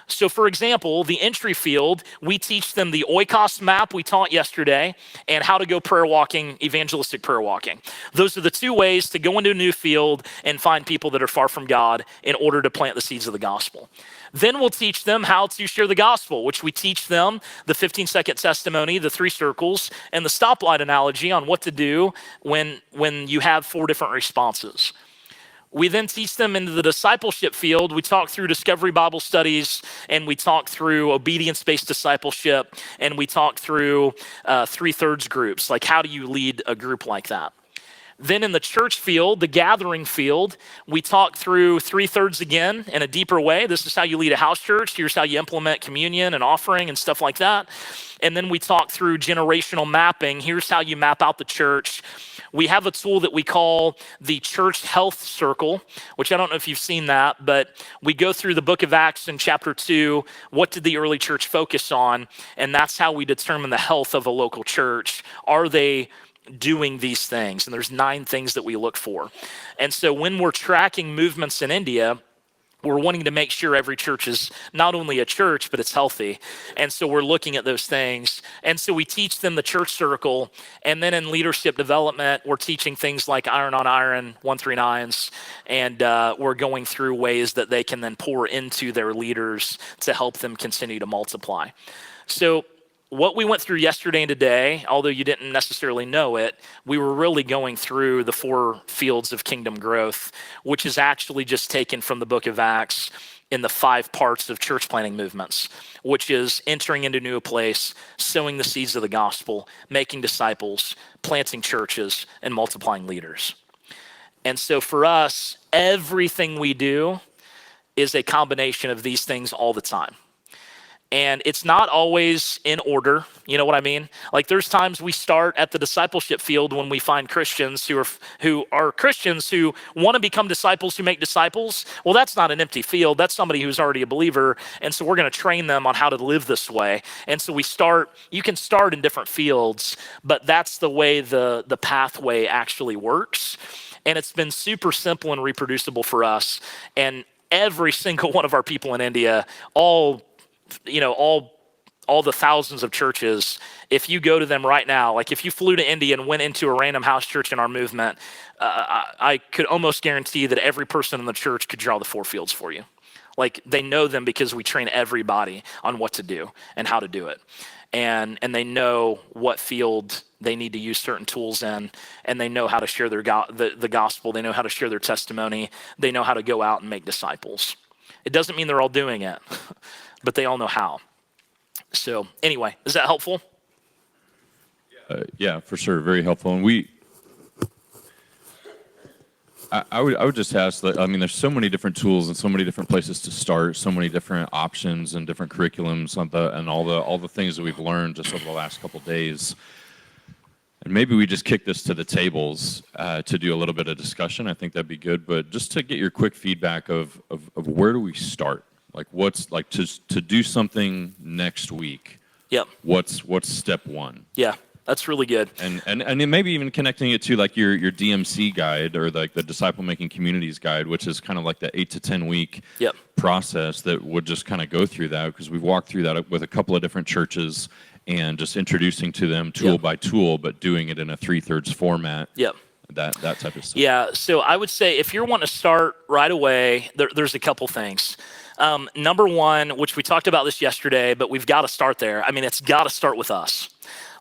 So for example, the entry field, we teach them the oikos map we taught yesterday and how to go prayer walking, evangelistic prayer walking. Those are the 2 ways to go into a new field and find people that are far from God in order to plant the seeds of the gospel. Then we'll teach them how to share the gospel, which we teach them the 15-second testimony, the 3 circles, and the stoplight analogy on what to do when you have 4 different responses. We then teach them into the discipleship field. We talk through discovery Bible studies, and we talk through obedience-based discipleship, and we talk through 3/3 groups, like how do you lead a group like that? Then in the church field, the gathering field, we talk through 3/3 again in a deeper way. This is how you lead a house church. Here's how you implement communion and offering and stuff like that. And then we talk through generational mapping. Here's how you map out the church. We have a tool that we call the Church Health Circle, which I don't know if you've seen that, but we go through the book of Acts in chapter 2. What did the early church focus on? And that's how we determine the health of a local church. Are they doing these things? And there's 9 things that we look for. And so when we're tracking movements in India, we're wanting to make sure every church is not only a church, but it's healthy. And so we're looking at those things. And so we teach them the church circle. And then in leadership development, we're teaching things like iron on iron, 139s. And we're going through ways that they can then pour into their leaders to help them continue to multiply. So what we went through yesterday and today, although you didn't necessarily know it, we were really going through the 4 fields of kingdom growth, which is actually just taken from the book of Acts in the 5 parts of church planting movements, which is entering into a new place, sowing the seeds of the gospel, making disciples, planting churches, and multiplying leaders. And so for us, everything we do is a combination of these things all the time. And it's not always in order, you know what I mean? Like there's times we start at the discipleship field when we find Christians who are Christians who want to become disciples who make disciples. Well, that's not an empty field. That's somebody who's already a believer. And so we're going to train them on how to live this way. And so you can start in different fields, but that's the way the pathway actually works. And it's been super simple and reproducible for us. And every single one of our people in India, all the thousands of churches, if you go to them right now, like if you flew to India and went into a random house church in our movement, I could almost guarantee that every person in the church could draw the 4 fields for you. Like they know them because we train everybody on what to do and how to do it. And they know what field they need to use certain tools in, and they know how to share the gospel. They know how to share their testimony. They know how to go out and make disciples. It doesn't mean they're all doing it, but they all know how. So anyway, is that helpful? Yeah, for sure. Very helpful. And I would just ask that, I mean, there's so many different tools and so many different places to start, so many different options and different curriculums and all the things that we've learned just over the last couple of days. And maybe we just kick this to the tables to do a little bit of discussion. I think that'd be good. But just to get your quick feedback of where do we start? Like what's like to do something next week? Yep. What's step 1? Yeah, that's really good. And then maybe even connecting it to like your DMC guide or like the Disciple Making Communities guide, which is kind of like the 8 to 10 week process that would just kind of go through that, because we've walked through that with a couple of different churches and just introducing to them tool by tool, but doing it in a 3/3 format. Yep. That type of stuff. Yeah, so I would say if you're wanting to start right away, there's a couple things. Number 1, which we talked about this yesterday, but we've got to start there. I mean, it's got to start with us.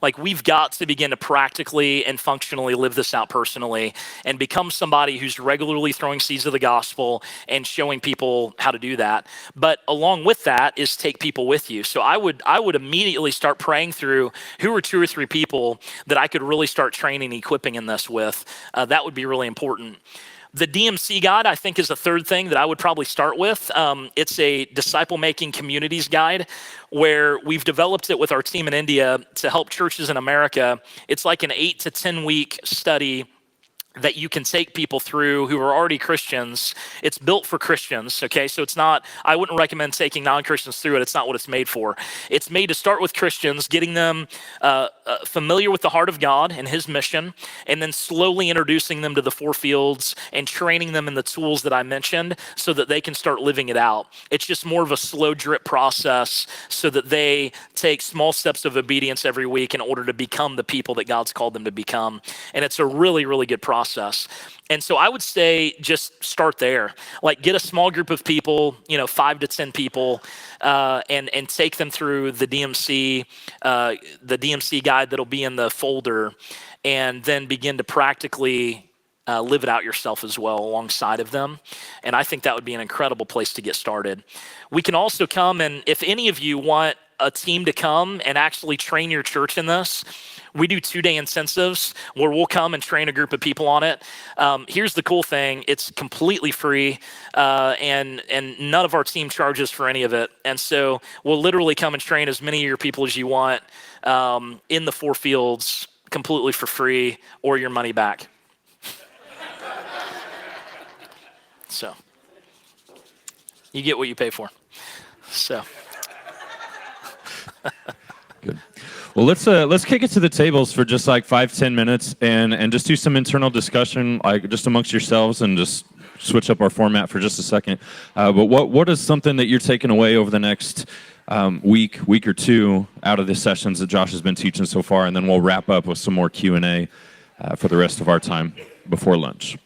Like we've got to begin to practically and functionally live this out personally and become somebody who's regularly throwing seeds of the gospel and showing people how to do that. But along with that is take people with you. So I would immediately start praying through who are 2 or 3 people that I could really start training and equipping in this with. That would be really important. The DMC guide, I think, is a third thing that I would probably start with. It's a disciple-making communities guide where we've developed it with our team in India to help churches in America. It's like an 8 to 10 week study that you can take people through who are already Christians. It's built for Christians, okay? So it's not, I wouldn't recommend taking non-Christians through it. It's not what it's made for. It's made to start with Christians, getting them familiar with the heart of God and his mission, and then slowly introducing them to the 4 fields and training them in the tools that I mentioned so that they can start living it out. It's just more of a slow drip process so that they take small steps of obedience every week in order to become the people that God's called them to become. And it's a really, really good process. And so I would say just start there. Like get a small group of people, 5 to 10 people, and take them through the DMC guide that'll be in the folder, and then begin to practically live it out yourself as well alongside of them. And I think that would be an incredible place to get started. We can also come, and if any of you want a team to come and actually train your church in this, we do 2-day intensives where we'll come and train a group of people on it. Here's the cool thing. It's completely free, and none of our team charges for any of it. And so we'll literally come and train as many of your people as you want in the 4 fields completely for free or your money back. So you get what you pay for. So. Good. Well, let's kick it to the tables for just like 5-10 minutes and just do some internal discussion, like just amongst yourselves, and just switch up our format for just a second. But what is something that you're taking away over the next week or two out of the sessions that Josh has been teaching so far, and then we'll wrap up with some more Q&A for the rest of our time before lunch.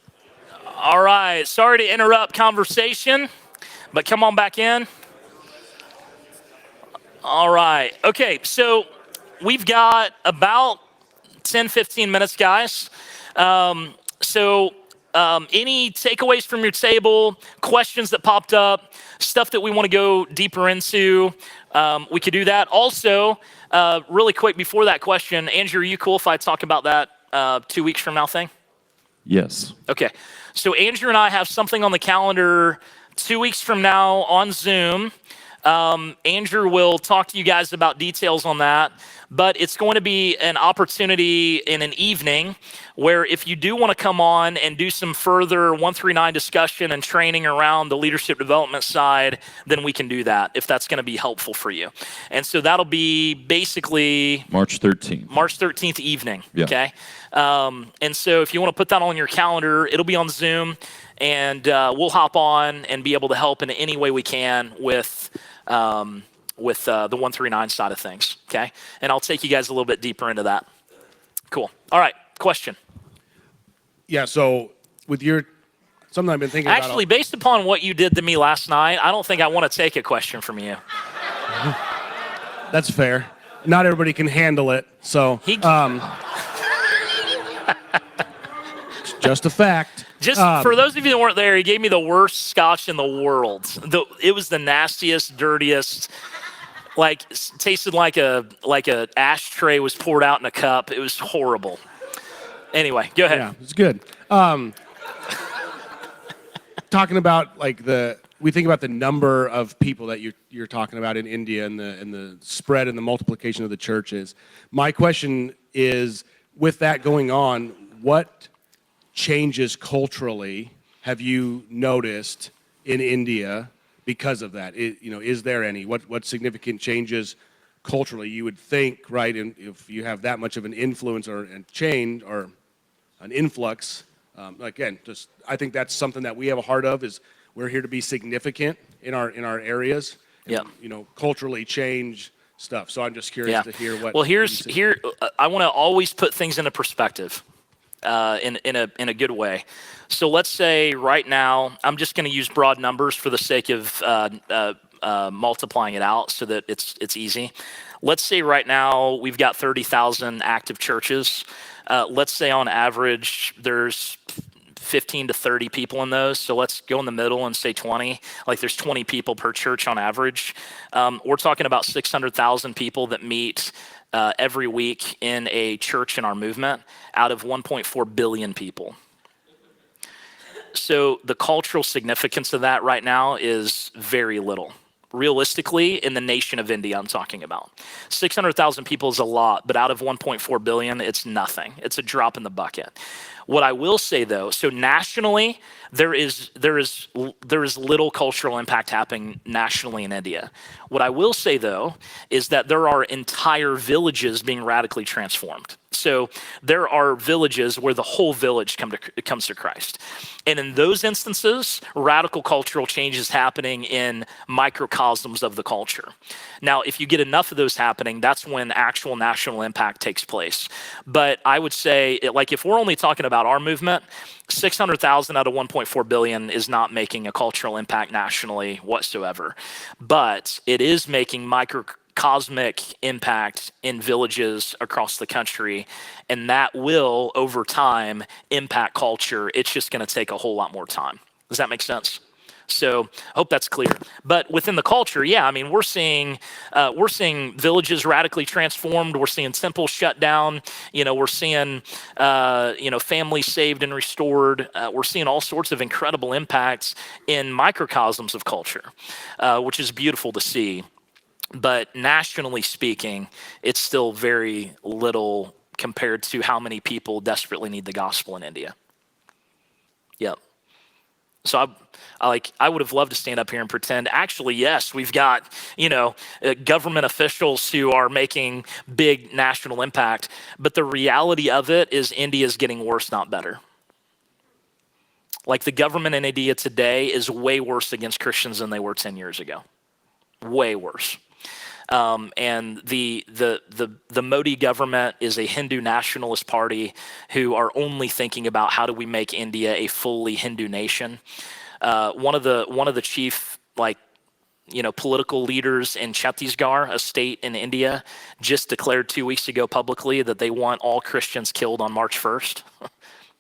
All right. Sorry to interrupt conversation, but come on back in. All right. Okay, so we've got about 10, 15 minutes, guys. Any takeaways from your table, questions that popped up, stuff that we want to go deeper into, we could do that. Also, really quick before that question, Andrew, are you cool if I talk about that 2 weeks from now thing? Yes. Okay. So Andrew and I have something on the calendar 2 weeks from now on Zoom. Andrew will talk to you guys about details on that, but it's going to be an opportunity in an evening where if you do want to come on and do some further 139 discussion and training around the leadership development side, then we can do that if that's going to be helpful for you. And so that'll be basically March 13th evening. Yeah. Okay. And so if you want to put that on your calendar, it'll be on Zoom, and we'll hop on and be able to help in any way we can with the 139 side of things, okay? And I'll take you guys a little bit deeper into that. Cool. All right, question. Yeah, so with something I've been thinking about. Actually, based upon what you did to me last night, I don't think I want to take a question from you. That's fair. Not everybody can handle it, so it's just a fact. Just for those of you that weren't there, he gave me the worst scotch in the world. It was the nastiest, dirtiest, tasted like a ashtray was poured out in a cup. It was horrible. Anyway, go ahead. Yeah, it's good. Talking about we think about the number of people that you're talking about in India and the spread and the multiplication of the churches. My question is, with that going on, what changes culturally have you noticed in India because of that? Is there any? What significant changes culturally you would think, right? And if you have that much of an influence or a change or an influx, again, I think that's something that we have a heart of. Is we're here to be significant in our areas. And, culturally change stuff. So I'm just curious to hear what. Well, I want to always put things into perspective. In a good way. So let's say right now, I'm just going to use broad numbers for the sake of multiplying it out so that it's easy. Let's say right now we've got 30,000 active churches. Let's say on average there's 15 to 30 people in those. So let's go in the middle and say 20. Like there's 20 people per church on average. We're talking about 600,000 people that meet every week in a church in our movement out of 1.4 billion people. So the cultural significance of that right now is very little. Realistically, in the nation of India, I'm talking about. 600,000 people is a lot, but out of 1.4 billion, it's nothing. It's a drop in the bucket. What I will say though, so nationally, there is little cultural impact happening nationally in India. What I will say though, is that there are entire villages being radically transformed. So there are villages where the whole village comes to Christ. And in those instances, radical cultural change is happening in microcosms of the culture. Now, if you get enough of those happening, that's when actual national impact takes place. But I would say, if we're only talking about our movement, 600,000 out of 1.4 billion is not making a cultural impact nationally whatsoever. But it is making microcosmic impact in villages across the country, and that will, over time, impact culture. It's just going to take a whole lot more time. Does that make sense? So I hope that's clear. But within the culture, yeah, I mean, we're seeing villages radically transformed. We're seeing temples shut down. We're seeing families saved and restored. We're seeing all sorts of incredible impacts in microcosms of culture, which is beautiful to see. But nationally speaking, it's still very little compared to how many people desperately need the gospel in India. Yep. So I would have loved to stand up here and pretend, actually, yes, we've got, government officials who are making big national impact. But the reality of it is India is getting worse, not better. Like the government in India today is way worse against Christians than they were 10 years ago. Way worse. And the Modi government is a Hindu nationalist party who are only thinking about how do we make India a fully Hindu nation. One of the chief political leaders in Chhattisgarh, a state in India, just declared 2 weeks ago publicly that they want all Christians killed on March 1st.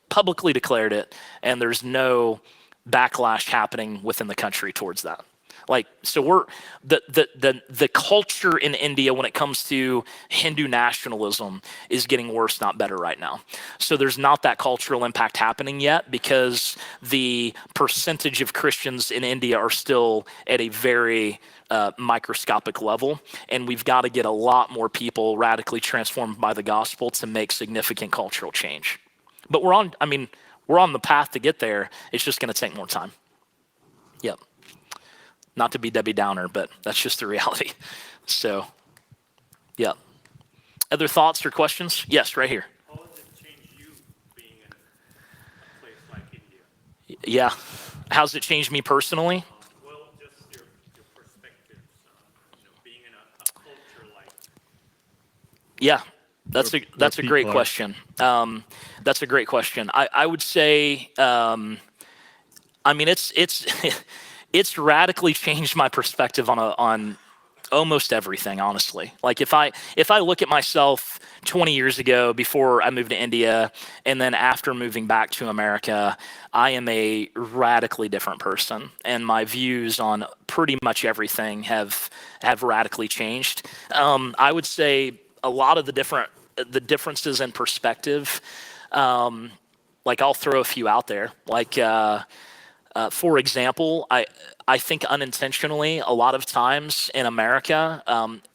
Publicly declared it, and there's no backlash happening within the country towards that. So we're the culture in India when it comes to Hindu nationalism is getting worse, not better right now. So there's not that cultural impact happening yet because the percentage of Christians in India are still at a very microscopic level, and we've got to get a lot more people radically transformed by the gospel to make significant cultural change. But we're on the path to get there. It's just going to take more time. Yep. Not to be Debbie Downer, but that's just the reality. So, yeah. Other thoughts or questions? Yes, right here. How has it changed you being in a place like India? Yeah. How's it changed me personally? Well, just your perspectives, being in a culture like. Yeah, that's a great question. That's a great question. I would say, it's radically changed my perspective on almost everything, honestly. Like if I look at myself 20 years ago before I moved to India and then after moving back to America, I am a radically different person, and my views on pretty much everything have radically changed. I would say a lot of the differences in perspective, I'll throw a few out there. For example, I think unintentionally, a lot of times in America,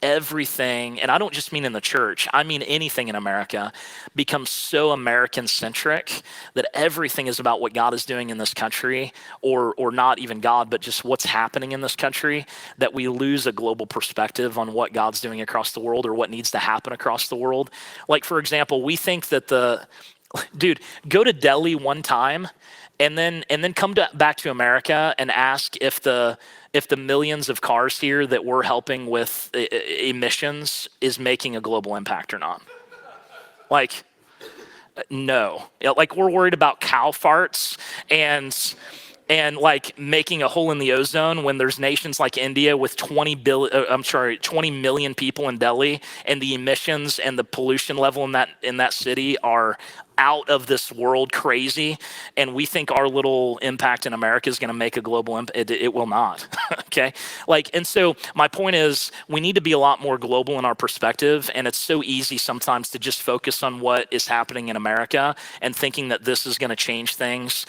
everything, and I don't just mean in the church, I mean anything in America, becomes so American-centric that everything is about what God is doing in this country, or not even God, but just what's happening in this country, that we lose a global perspective on what God's doing across the world or what needs to happen across the world. Like, for example, we think that go to Delhi one time, and then come back to America and ask if the millions of cars here that we're helping with emissions is making a global impact or not. No. We're worried about cow farts and making a hole in the ozone when there's nations like India with 20 million people in Delhi, and the emissions and the pollution level in that city are out of this world crazy, and we think our little impact in America is going to make a global impact. It will not. Okay. And so my point is we need to be a lot more global in our perspective, and it's so easy sometimes to just focus on what is happening in America and thinking that this is going to change things,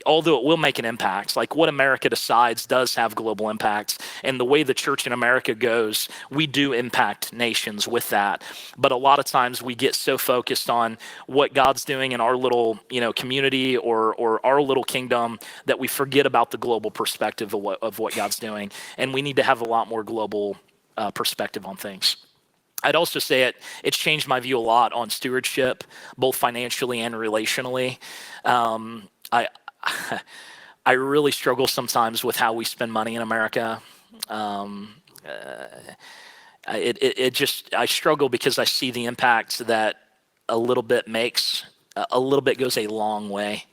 although it will make an impact. What America decides does have global impacts, and the way the church in America goes, we do impact nations with that. But a lot of times we get so focused on what God's doing in our little, community or our little kingdom that we forget about the global perspective of what God's doing. And we need to have a lot more global perspective on things. I'd also say it's changed my view a lot on stewardship, both financially and relationally. I really struggle sometimes with how we spend money in America. I struggle because I see the impact that a little bit makes. A little bit goes a long way.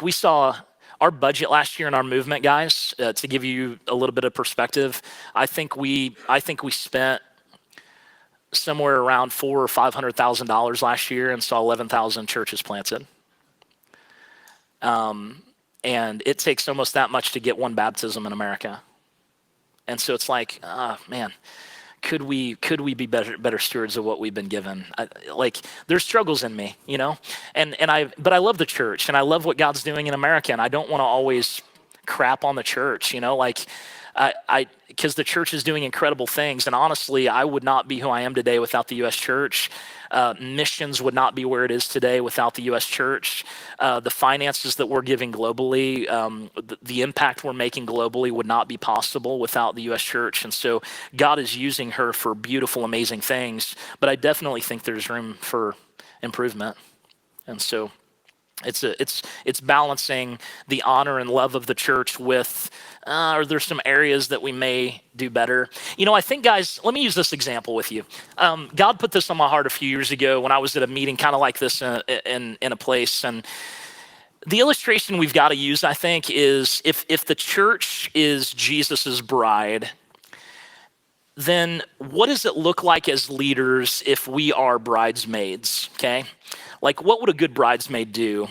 We saw our budget last year in our movement, guys. To give you a little bit of perspective, I think we spent somewhere around $400,000 or $500,000 last year and saw 11,000 churches planted. And it takes almost that much to get one baptism in America. And so it's like, man, could we be better stewards of what we've been given? Like, there's struggles in me, you know, but I love the church and I love what God's doing in America, and I don't want to always crap on the church, you know, like because the church is doing incredible things, and honestly, I would not be who I am today without the U.S. church. Missions would not be where it is today without the U.S. church. The finances that we're giving globally, the impact we're making globally would not be possible without the U.S. church. And so God is using her for beautiful, amazing things, but I definitely think there's room for improvement. And so it's balancing the honor and love of the church with, are there some areas that we may do better? You know, I think, guys, let me use this example with you. God put this on my heart a few years ago when I was at a meeting kind of like this in a place. And the illustration we've got to use, I think, is if the church is Jesus's bride, then what does it look like as leaders if we are bridesmaids, okay? Like, what would a good bridesmaid do?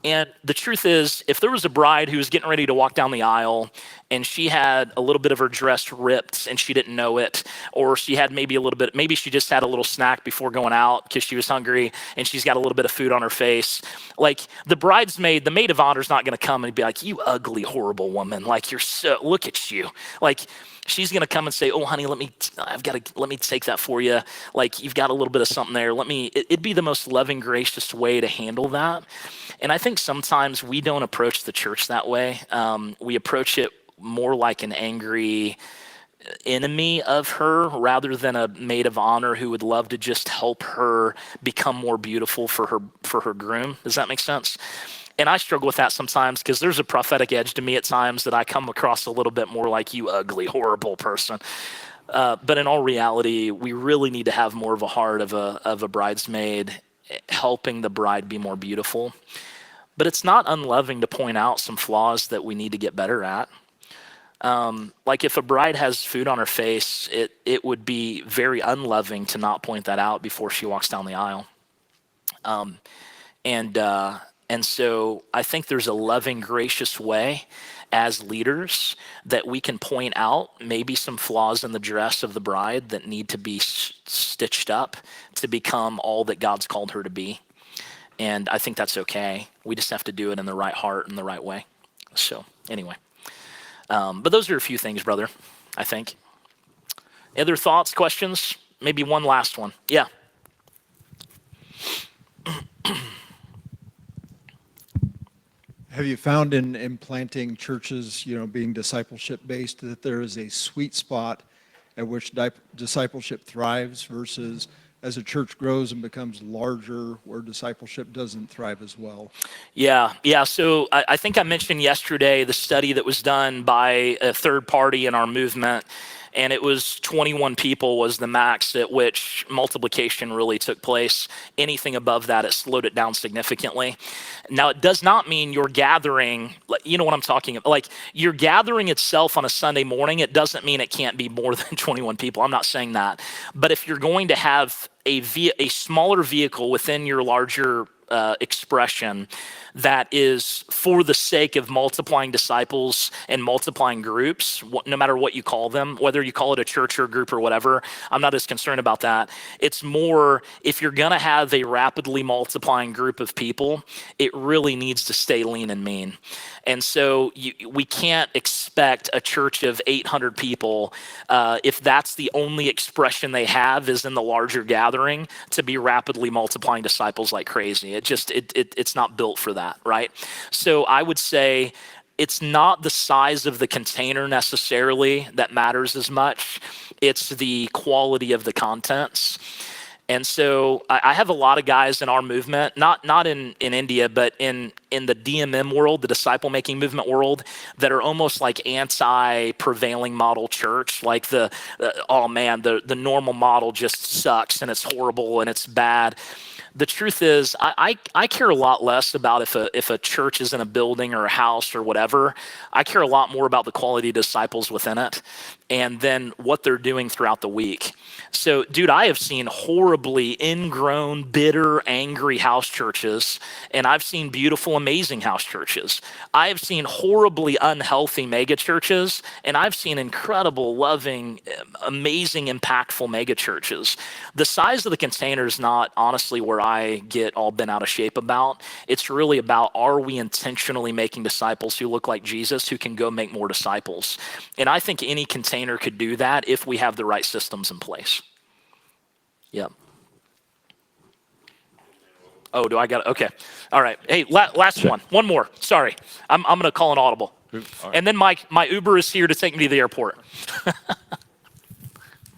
And the truth is, if there was a bride who was getting ready to walk down the aisle and she had a little bit of her dress ripped and she didn't know it, or she had maybe she just had a little snack before going out because she was hungry and she's got a little bit of food on her face, like the bridesmaid, the maid of honor is not going to come and be like, you ugly, horrible woman. Like, look at you. Like, she's going to come and say, oh, honey, let me take that for you. Like, you've got a little bit of something there. It'd be the most loving, gracious way to handle that. And I think sometimes we don't approach the church that way. We approach it more like an angry enemy of her rather than a maid of honor who would love to just help her become more beautiful for her groom. Does that make sense? And I struggle with that sometimes because there's a prophetic edge to me at times that I come across a little bit more like, you ugly, horrible person. But in all reality, we really need to have more of a heart of a bridesmaid helping the bride be more beautiful. But it's not unloving to point out some flaws that we need to get better at. Like, if a bride has food on her face, it would be very unloving to not point that out before she walks down the aisle. And so I think there's a loving, gracious way as leaders that we can point out maybe some flaws in the dress of the bride that need to be stitched up to become all that God's called her to be. And I think that's okay. We just have to do it in the right heart and the right way. So anyway, but those are a few things, brother, I think. Other thoughts, questions? Maybe one last one. Yeah. Have you found in planting churches, being discipleship based, that there is a sweet spot at which discipleship thrives versus as a church grows and becomes larger where discipleship doesn't thrive as well? Yeah. So I think I mentioned yesterday the study that was done by a third party in our movement, and it was 21 people was the max at which multiplication really took place. Anything above that, it slowed it down significantly. Now, it does not mean you're gathering, you know what I'm talking about, like you're gathering itself on a Sunday morning. It doesn't mean it can't be more than 21 people. I'm not saying that. But if you're going to have a smaller vehicle within your larger expression that is for the sake of multiplying disciples and multiplying groups, no matter what you call them, whether you call it a church or a group or whatever, I'm not as concerned about that. It's more, if you're going to have a rapidly multiplying group of people, it really needs to stay lean and mean. And so we can't expect a church of 800 people, if that's the only expression they have is in the larger gathering, to be rapidly multiplying disciples like crazy. It's not built for that, right? So I would say it's not the size of the container necessarily that matters as much. It's the quality of the contents. And so I have a lot of guys in our movement, not in India, but in the DMM world, the disciple making movement world, that are almost like anti-prevailing model church. Like the normal model just sucks and it's horrible and it's bad. the truth is I care a lot less about if a church is in a building or a house or whatever. I care a lot more about the quality of disciples within it and then what they're doing throughout the week. So, dude, I have seen horribly ingrown, bitter, angry house churches, and I've seen beautiful, amazing house churches. I have seen horribly unhealthy mega churches, and I've seen incredible, loving, amazing, impactful mega churches. The size of the container is not honestly where I get all bent out of shape about. It's really about, are we intentionally making disciples who look like Jesus, who can go make more disciples? And I think any container could do that if we have the right systems in place. Yep. Oh, do I got it? Okay. All right. Hey, last one. One more. Sorry. I'm going to call an audible. And then my Uber is here to take me to the airport.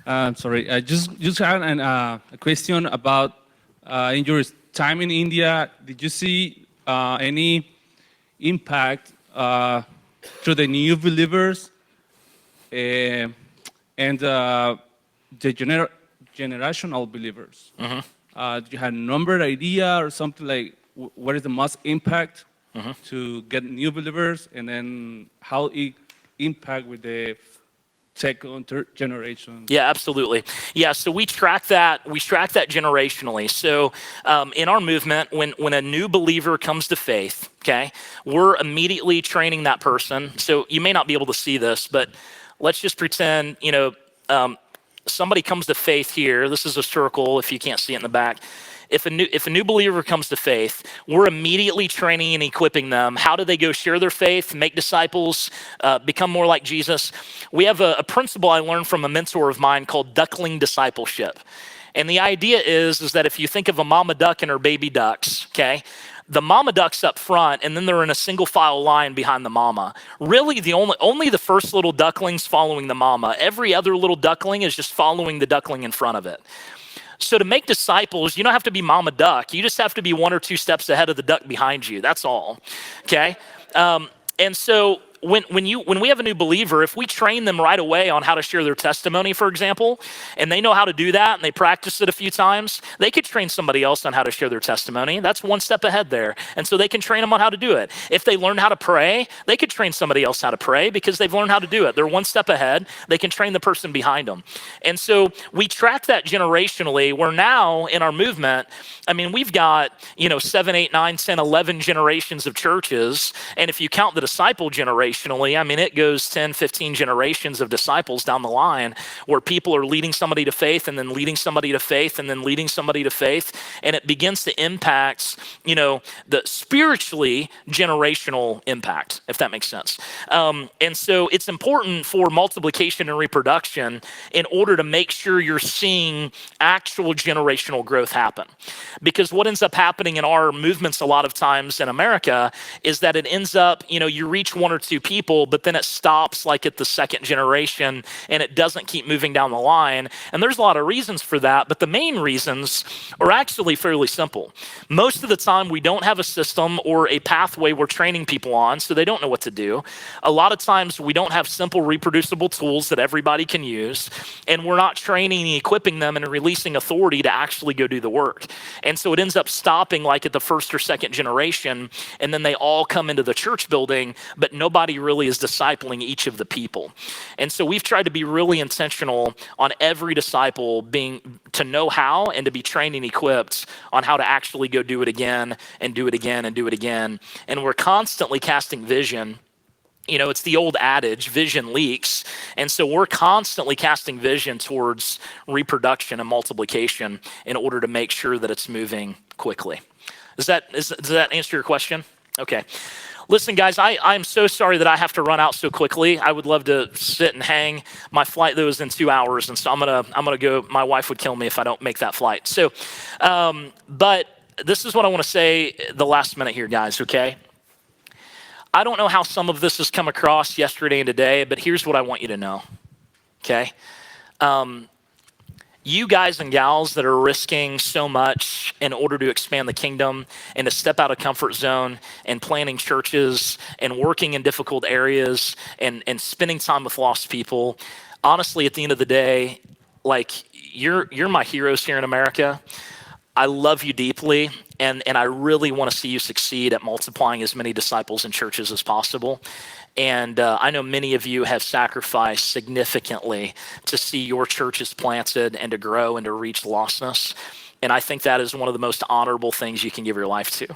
Sorry, I just have a question about in your time in India, did you see any impact to the new believers and the generational believers? Do you have a number idea or something like what is the most impact to get new believers, and then how it impact with the second, third generation? Yeah, absolutely. Yeah, so we track that generationally. So in our movement, when a new believer comes to faith, okay, we're immediately training that person. So you may not be able to see this, but let's just pretend, somebody comes to faith here. This is a circle if you can't see it in the back. If a new believer comes to faith, we're immediately training and equipping them. How do they go share their faith, make disciples, become more like Jesus? We have a principle I learned from a mentor of mine called duckling discipleship. And the idea is that if you think of a mama duck and her baby ducks, okay, the mama duck's up front, and then they're in a single file line behind the mama. Really, only the first little duckling's following the mama. Every other little duckling is just following the duckling in front of it. So to make disciples, you don't have to be mama duck. You just have to be one or two steps ahead of the duck behind you. That's all, okay? And so when we have a new believer, if we train them right away on how to share their testimony, for example, and they know how to do that and they practice it a few times, they could train somebody else on how to share their testimony. That's one step ahead there. And so they can train them on how to do it. If they learn how to pray, they could train somebody else how to pray because they've learned how to do it. They're one step ahead. They can train the person behind them. And so we track that generationally, where now in our movement, I mean, we've got, 7, 8, 9, 10, 11 generations of churches. And if you count the disciple generationally, I mean, it goes 10, 15 generations of disciples down the line where people are leading somebody to faith and then leading somebody to faith and then leading somebody to faith. And it begins to impact, the spiritually generational impact, if that makes sense. And so it's important for multiplication and reproduction in order to make sure you're seeing actual generational growth happen. Because what ends up happening in our movements a lot of times in America is that it ends up, you reach one or two people, but then it stops like at the second generation and it doesn't keep moving down the line. And there's a lot of reasons for that, but the main reasons are actually fairly simple. Most of the time, we don't have a system or a pathway we're training people on, so they don't know what to do. A lot of times, we don't have simple reproducible tools that everybody can use, and we're not training and equipping them and releasing authority to actually go do the work. And so it ends up stopping like at the first or second generation, and then they all come into the church building, but nobody really is discipling each of the people. And so we've tried to be really intentional on every disciple being to know how and to be trained and equipped on how to actually go do it again and do it again and do it again. And we're constantly casting vision. It's the old adage, vision leaks. And so we're constantly casting vision towards reproduction and multiplication in order to make sure that it's moving quickly. Does that answer your question? Okay. Listen, guys, I'm so sorry that I have to run out so quickly. I would love to sit and hang. My flight, though, is in 2 hours, and so I'm gonna go. My wife would kill me if I don't make that flight. So, but this is what I want to say the last minute here, guys, okay? I don't know how some of this has come across yesterday and today, but here's what I want you to know, okay? You guys and gals that are risking so much in order to expand the kingdom and to step out of comfort zone and planning churches and working in difficult areas and spending time with lost people, honestly, at the end of the day, like you're my heroes here in America. I love you deeply, and I really want to see you succeed at multiplying as many disciples and churches as possible. And I know many of you have sacrificed significantly to see your churches planted and to grow and to reach lostness. And I think that is one of the most honorable things you can give your life to.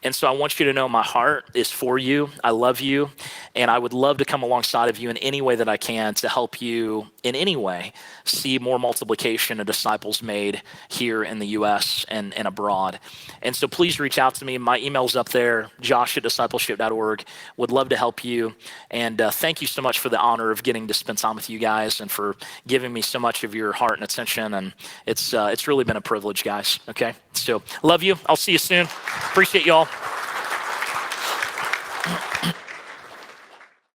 And so I want you to know my heart is for you. I love you. And I would love to come alongside of you in any way that I can to help you in any way see more multiplication of disciples made here in the US and abroad. And so please reach out to me. My email's up there, josh@discipleship.org. Would love to help you. And thank you so much for the honor of getting to spend time with you guys and for giving me so much of your heart and attention. And it's really been a privilege, guys. Okay. So love you. I'll see you soon. Appreciate y'all.